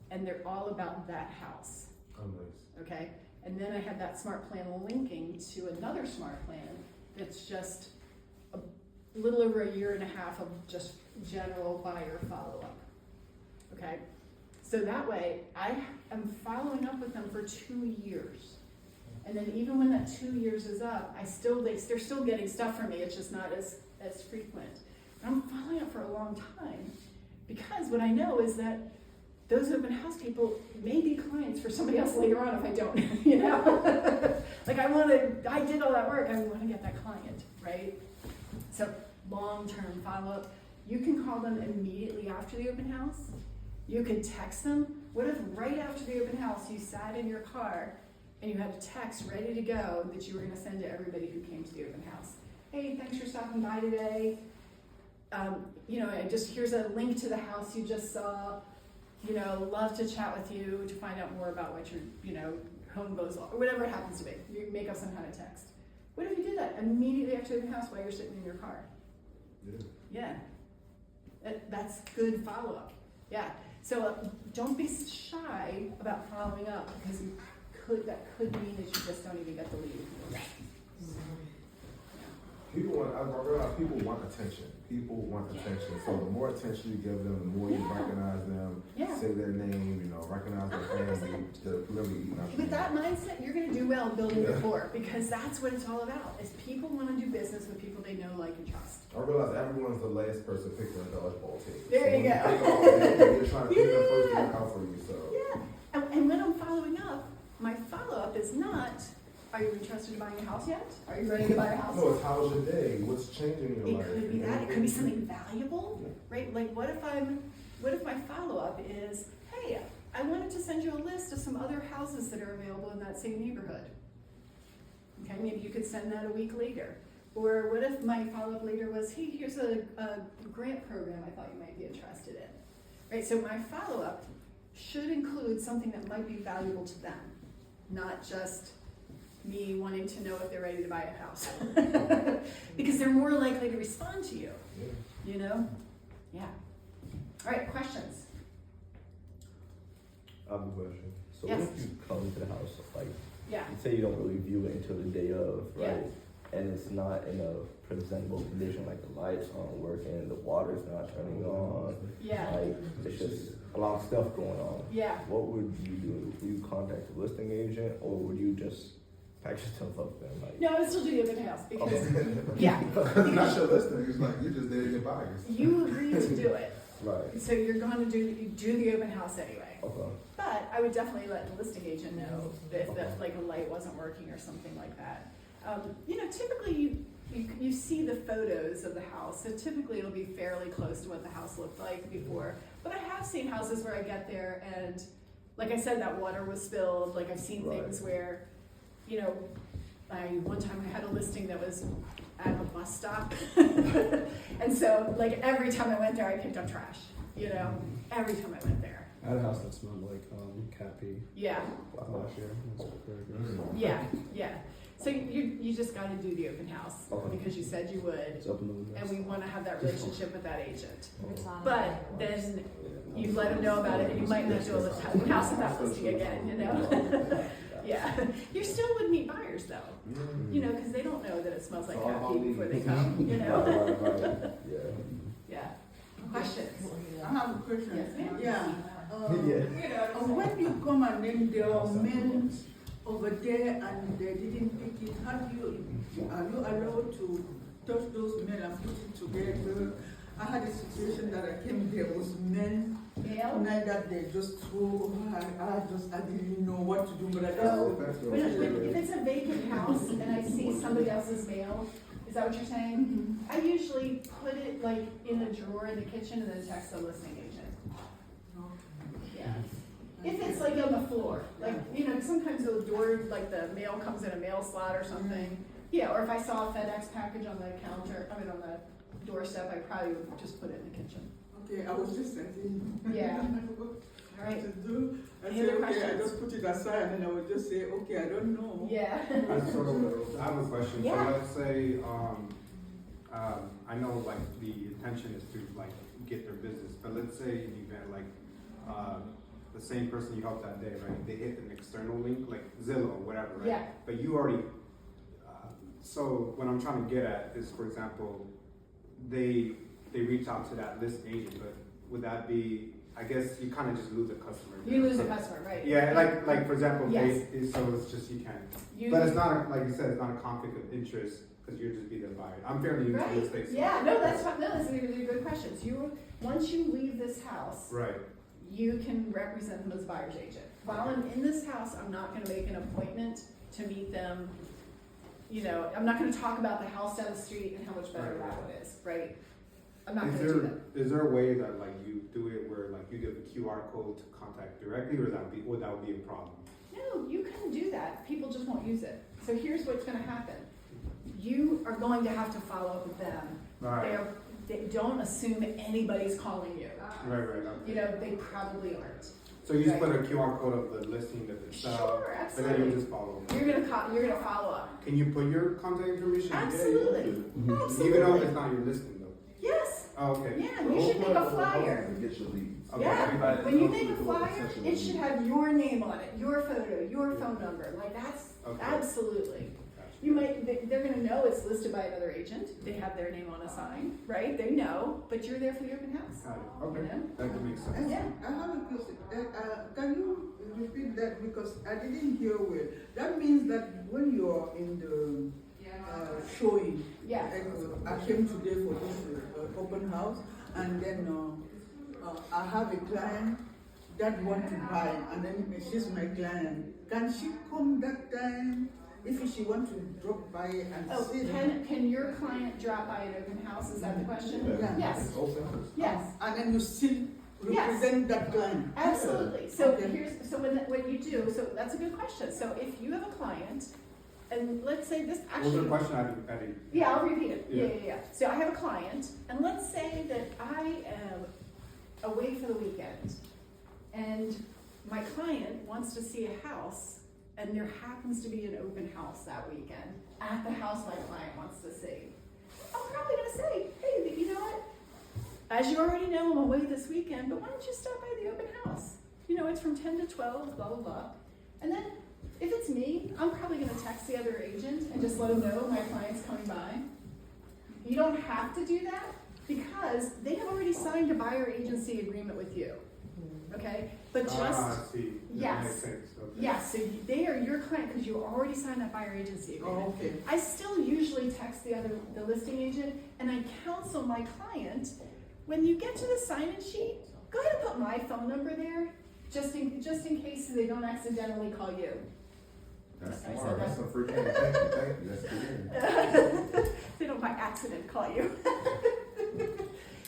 and they're all about that house. Oh, nice. Okay? And then I have that smart plan linking to another smart plan that's just a little over a year and a half of just general buyer follow-up. Okay? So that way, I am following up with them for 2 years. And then even when that 2 years is up, they're still getting stuff from me, it's just not as frequent. And I'm following up for a long time, because what I know is that those open house people may be clients for somebody else later on if I don't, you know? Like I did all that work, I want to get that client, right? So long-term follow-up. You can call them immediately after the open house. You could text them. What if right after the open house you sat in your car and you had a text ready to go that you were going to send to everybody who came to the open house? Hey, thanks for stopping by today. You know, here's a link to the house you just saw. You know, love to chat with you to find out more about what your, you know, home goes on, or whatever it happens to be. You make up some kind of text. What if you did that immediately after the open house while you're sitting in your car? Yeah. That's good follow-up. Yeah. So don't be shy about following up, because that could mean that you just don't even get the lead. People want, I realize people want attention. People want attention. So the more attention you give them, the more you recognize them, say their name, you know, recognize their family, to really, With that mindset, you're going to do well building rapport, because that's what it's all about, is people want to do business with people they know, like, and trust. I realize everyone's the last person picked on a dodgeball team. There you go. You're trying to pick them first to look out for you, so. Yeah. And when I'm following up, my follow-up is not, are you interested in buying a house yet? Are you ready to buy a house? No, it's how's your day? What's changing in your life? It could be that. It could be something valuable, right? Like, what if my follow-up is, hey, I wanted to send you a list of some other houses that are available in that same neighborhood. Okay, maybe you could send that a week later. Or what if my follow-up later was, hey, here's a grant program I thought you might be interested in, right? So my follow-up should include something that might be valuable to them, not just me wanting to know if they're ready to buy a house. Because they're more likely to respond to you, you know? Yeah. All right, questions? I have a question. So Yes. what if you come to the house, like, Yeah. you say you don't really view it until the day of, right? Yeah. And it's not in a presentable condition, like the lights aren't working, the water's not turning on. Yeah. Like, it's just a lot of stuff going on. Yeah. What would you do? Would you contact the listing agent, or would you just pack yourself up and like? No, I would still do the open house, because, yeah. Because not your listener, it's like, you're just there to get buyers. You agreed to do it. Right. So you're going to do the open house anyway. Okay. But I would definitely let the listing agent know if like a light wasn't working or something like that. You know, typically you see the photos of the house, so typically it'll be fairly close to what the house looked like before. But I have seen houses where I get there and, like I said, that water was spilled. Like I've seen things where, you know, one time I had a listing that was at a bus stop. And so like every time I went there, I picked up trash, you know, every time I went there. I had a house that smelled like cat pee Yeah, last year. It was very gross. yeah, yeah. So you just gotta do the open house because you said you would. Just open the windows. And we wanna have that relationship with that agent. It's on But then you let them know about it and you might not do a open house without listing again, you know? Yeah, you still would meet buyers though, you know, because they don't know that it smells like cat pee before they come, you know? Yeah. Questions? I have a question. Yes, ma'am. Yeah. Yeah. When you come and then there are men over there and they didn't pick it, are you allowed to touch those men and put it together? I had a situation that I came there was men. Male? Night that they just threw. I didn't know what to do, but I just. If it's a vacant house and I see somebody else's mail, is that what you're saying? I usually put it like in a drawer in the kitchen and then text the listing agent. Yeah. If it's like on the floor, like, you know, sometimes the door, like the mail comes in a mail slot or something. Yeah, or if I saw a FedEx package on the counter, on the doorstep, I probably would just put it in the kitchen. Okay, I was just thinking. Yeah. All right. To do. I Any said, other okay, I questions? just put it aside and then I would just say, okay, I don't know. Yeah. I have a question. Yeah. So let's say, I know like the intention is to like get their business, but let's say in the event like the same person you helped that day, right? They hit an external link like Zillow or whatever, right? Yeah. But you already. So what I'm trying to get at is, for example, they reach out to that list agent, but would that be? I guess you kind of just lose a customer. You lose a customer, right? Yeah, like for example, Yes. so it's just you can't. You- But it's not like you said, it's not a conflict of interest because you're just be the buyer. I'm fairly new to Right, this space. yeah, no, that's fine, no, that's a really good questions. Once you leave this house, Right. you can represent them as buyer's agent. While I'm in this house, I'm not gonna make an appointment to meet them. You know, I'm not gonna talk about the house down the street and how much better Right. that one is, right? I'm not Is gonna do that. there a way that like you do it where like you give a QR code to contact directly, or that would be a problem? No, you can do that, people just won't use it. So here's what's gonna happen. You are going to have to follow up with them. Right. They don't assume anybody's calling you. Right. Okay. You know, they probably aren't. So you just Right. put a QR code of the listing of itself, Sure, and then absolutely. you just follow up. You're gonna follow up. Can you put your contact information? Absolutely. Yeah, Absolutely. even though it's not your listing though. Yes. Oh, okay. Yeah, you should make a flyer. Okay. Yeah. When you make a flyer, it should have your name on it, your photo, your phone number. Like that's Okay. absolutely. Gotcha. You might, they're gonna know it's listed by another agent. They have their name on a sign, right? They know, but you're there for the open house. Got it. Okay. You know? That could make sense. Yeah. I have a question. Can you repeat that because I didn't hear well? That means that when you're in the showing, Yeah. I came today for this open house, and then I have a client that want to buy, and then she's my client. Can she come that time if she want to drop by and Oh, see them? can your client drop by an open house? Is that the question? Yeah. Yes. Yes. And then you still Yes. represent that client. Absolutely. So Okay. when you do, so that's a good question. So if you have a client, and let's say this What was the actually, question? I didn't. yeah, I'll repeat it. Yeah. Yeah. So I have a client, and let's say that I am away for the weekend, and my client wants to see a house, and there happens to be an open house that weekend at the house my client wants to see. I'm probably gonna say, hey, you know what? As you already know, I'm away this weekend, but why don't you stop by the open house? You know, it's from 10 to 12, blah, blah, blah. And then, if it's me, I'm probably gonna text the other agent and just let them know my client's coming by. You don't have to do that because they have already signed a buyer agency agreement with you, okay? But just, I see. That yes. makes sense. Okay. yes, so they are your client because you already signed that buyer agency agreement. Oh, okay. I still usually text the listing agent, and I counsel my client, when you get to the sign-in sheet, go ahead and put my phone number there, just in case they don't accidentally call you. That's I said smart. that. That's a free game. Thank you. That's good. They don't by accident call you.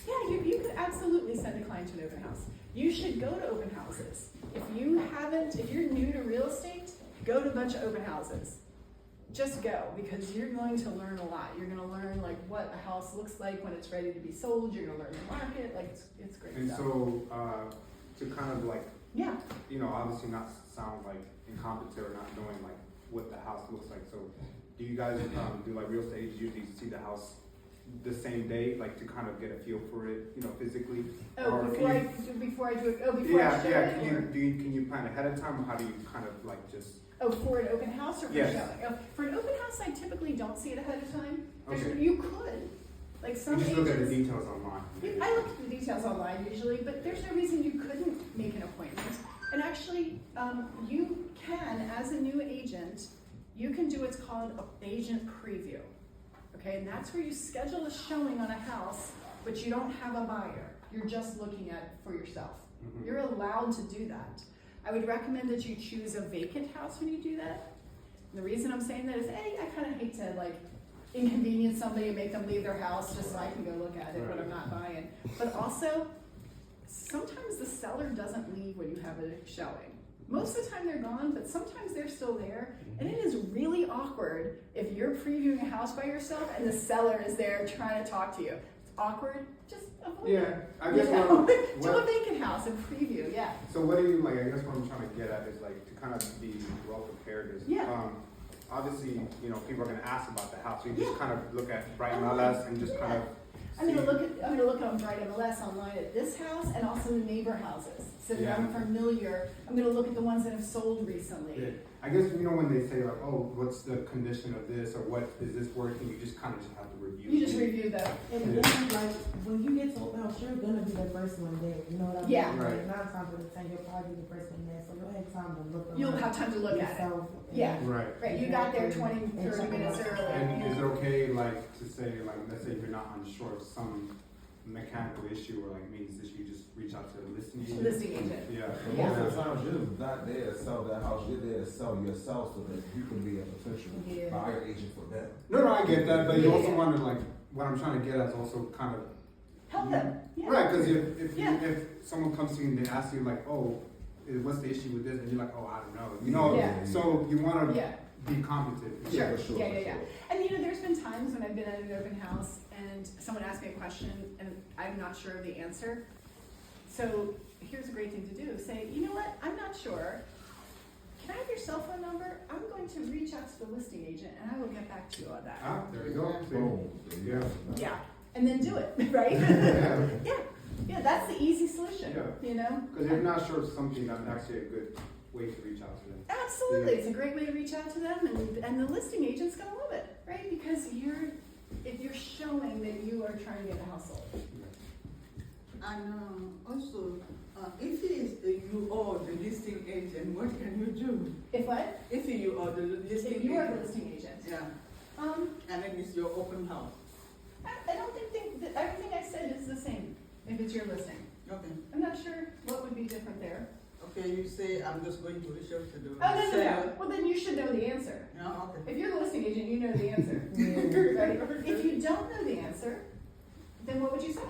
Yeah, you could absolutely send a client to an open house. You should go to open houses. If you're new to real estate, go to a bunch of open houses. just go, because you're going to learn a lot. You're gonna learn like what a house looks like when it's ready to be sold. You're gonna learn the market. Like it's great And stuff. so, to kind of like, Yeah. you know, obviously not sound like incompetent or not knowing like what the house looks like. So, do you guys do like real estate agents usually see the house the same day, like to kind of get a feel for it, you know, physically? Oh, Or before can I do it. Oh, before I yeah, show yeah. it. Or, Can you plan ahead of time, or how do you kind of like just? oh, for an open house or for Yes. showing? Oh, for an open house, I typically don't see it ahead of time. Okay. You could, like some You just look at the agents. details online. I look at the details online usually, but there's no reason you couldn't make an appointment. And actually, you can, as a new agent, you can do what's called an agent preview. Okay, and that's where you schedule a showing on a house, but you don't have a buyer. You're just looking at it for yourself. Mhm. You're allowed to do that. I would recommend that you choose a vacant house when you do that. And the reason I'm saying that is, A, I kind of hate to like inconvenience somebody and make them leave their house just so I can go look at it when I'm not buying. But also, sometimes the seller doesn't leave when you have a showing. Most of the time they're gone, but sometimes they're still there. And it is really awkward if you're previewing a house by yourself and the seller is there trying to talk to you. It's awkward, just avoid it. Yeah, I guess You know? what, Do a vacant house and preview, yeah. so what do you like? I guess what I'm trying to get at is like to kind of be well prepared. Is Yeah. obviously, you know, people are going to ask about the house. So you Yeah. just kind of look at Bright Online. MLS and just kind of. I'm gonna look on Bright MLS online at this house and also the neighbor houses. So that I'm familiar. I'm gonna look at the ones that have sold recently. Yeah. I guess, you know, when they say like, oh, what's the condition of this, or what is this working, you just kind of just have to review. You just review them. And then, like, when you get to open house, you're gonna be the first one there. You know what I mean? Yeah. Right. Like, 9 times out of 10, you'll probably be the first one there. So you'll have time to look around. You'll have time to look at it. yourself. Yeah. Right. Right, you got there 20, 30 minutes early. And is it okay, like, to say, like, let's say you're not unsure of some mechanical issue or like maintenance issue, you just reach out to the listing agent? Listing agent. Yeah. And most of the times, you're not there to sell that house, you're there to sell yourself so that you can be a potential Yeah. buyer agent for them. No, I get that, but you Yeah. also want to like, what I'm trying to get at is also kind of. Help them. Yeah. Right, because if Yeah. if someone comes to you and they ask you like, oh, what's the issue with this, and you're like, oh, I don't know, you know, Yeah. so you want to Yeah. be competent. Sure. for sure, Yeah, for yeah, yeah. sure. And you know, there's been times when I've been at an open house and someone asked me a question and I'm not sure of the answer. So here's a great thing to do. Say, you know what, I'm not sure. Can I have your cell phone number? I'm going to reach out to the listing agent and I will get back to you on that. Ah, there you go. See? Boom. Yeah. Yeah. And then do it, right? Yeah. Yeah. Yeah, that's the easy solution, Yeah. you know? Because you're not sure of something, that's actually a good way to reach out to them. Absolutely, it's a great way to reach out to them, and the listing agent's gonna love it, right? Because if you're showing that you are trying to get a house sold. And also, if it is you or the listing agent, what can you do? If what? If you are the listing If you are the agent. listing agent. Yeah, And and then it's your open house. I don't think that everything I said is the same if it's your listing. Okay. I'm not sure what would be different there. Okay, you say I'm just going to reach out to the Oh, no. seller. Well, then you should know the answer. Yeah, okay. If you're the listing agent, you know the answer. Right? If you don't know the answer, then what would you say?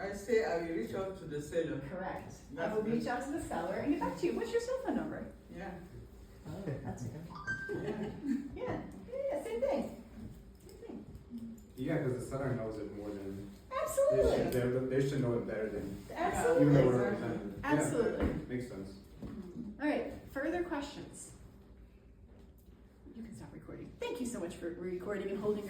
I say I will reach out to the seller. Correct. I That's will good. reach out to the seller and get back to you. What's your cell phone number? Yeah. Oh, that's good. Yeah, same thing. Same thing. Yeah, because the seller knows it more than Absolutely. they should know it better than Absolutely. even the representative. Absolutely. Yeah, makes sense. All right, further questions? You can stop recording. Thank you so much for recording and holding your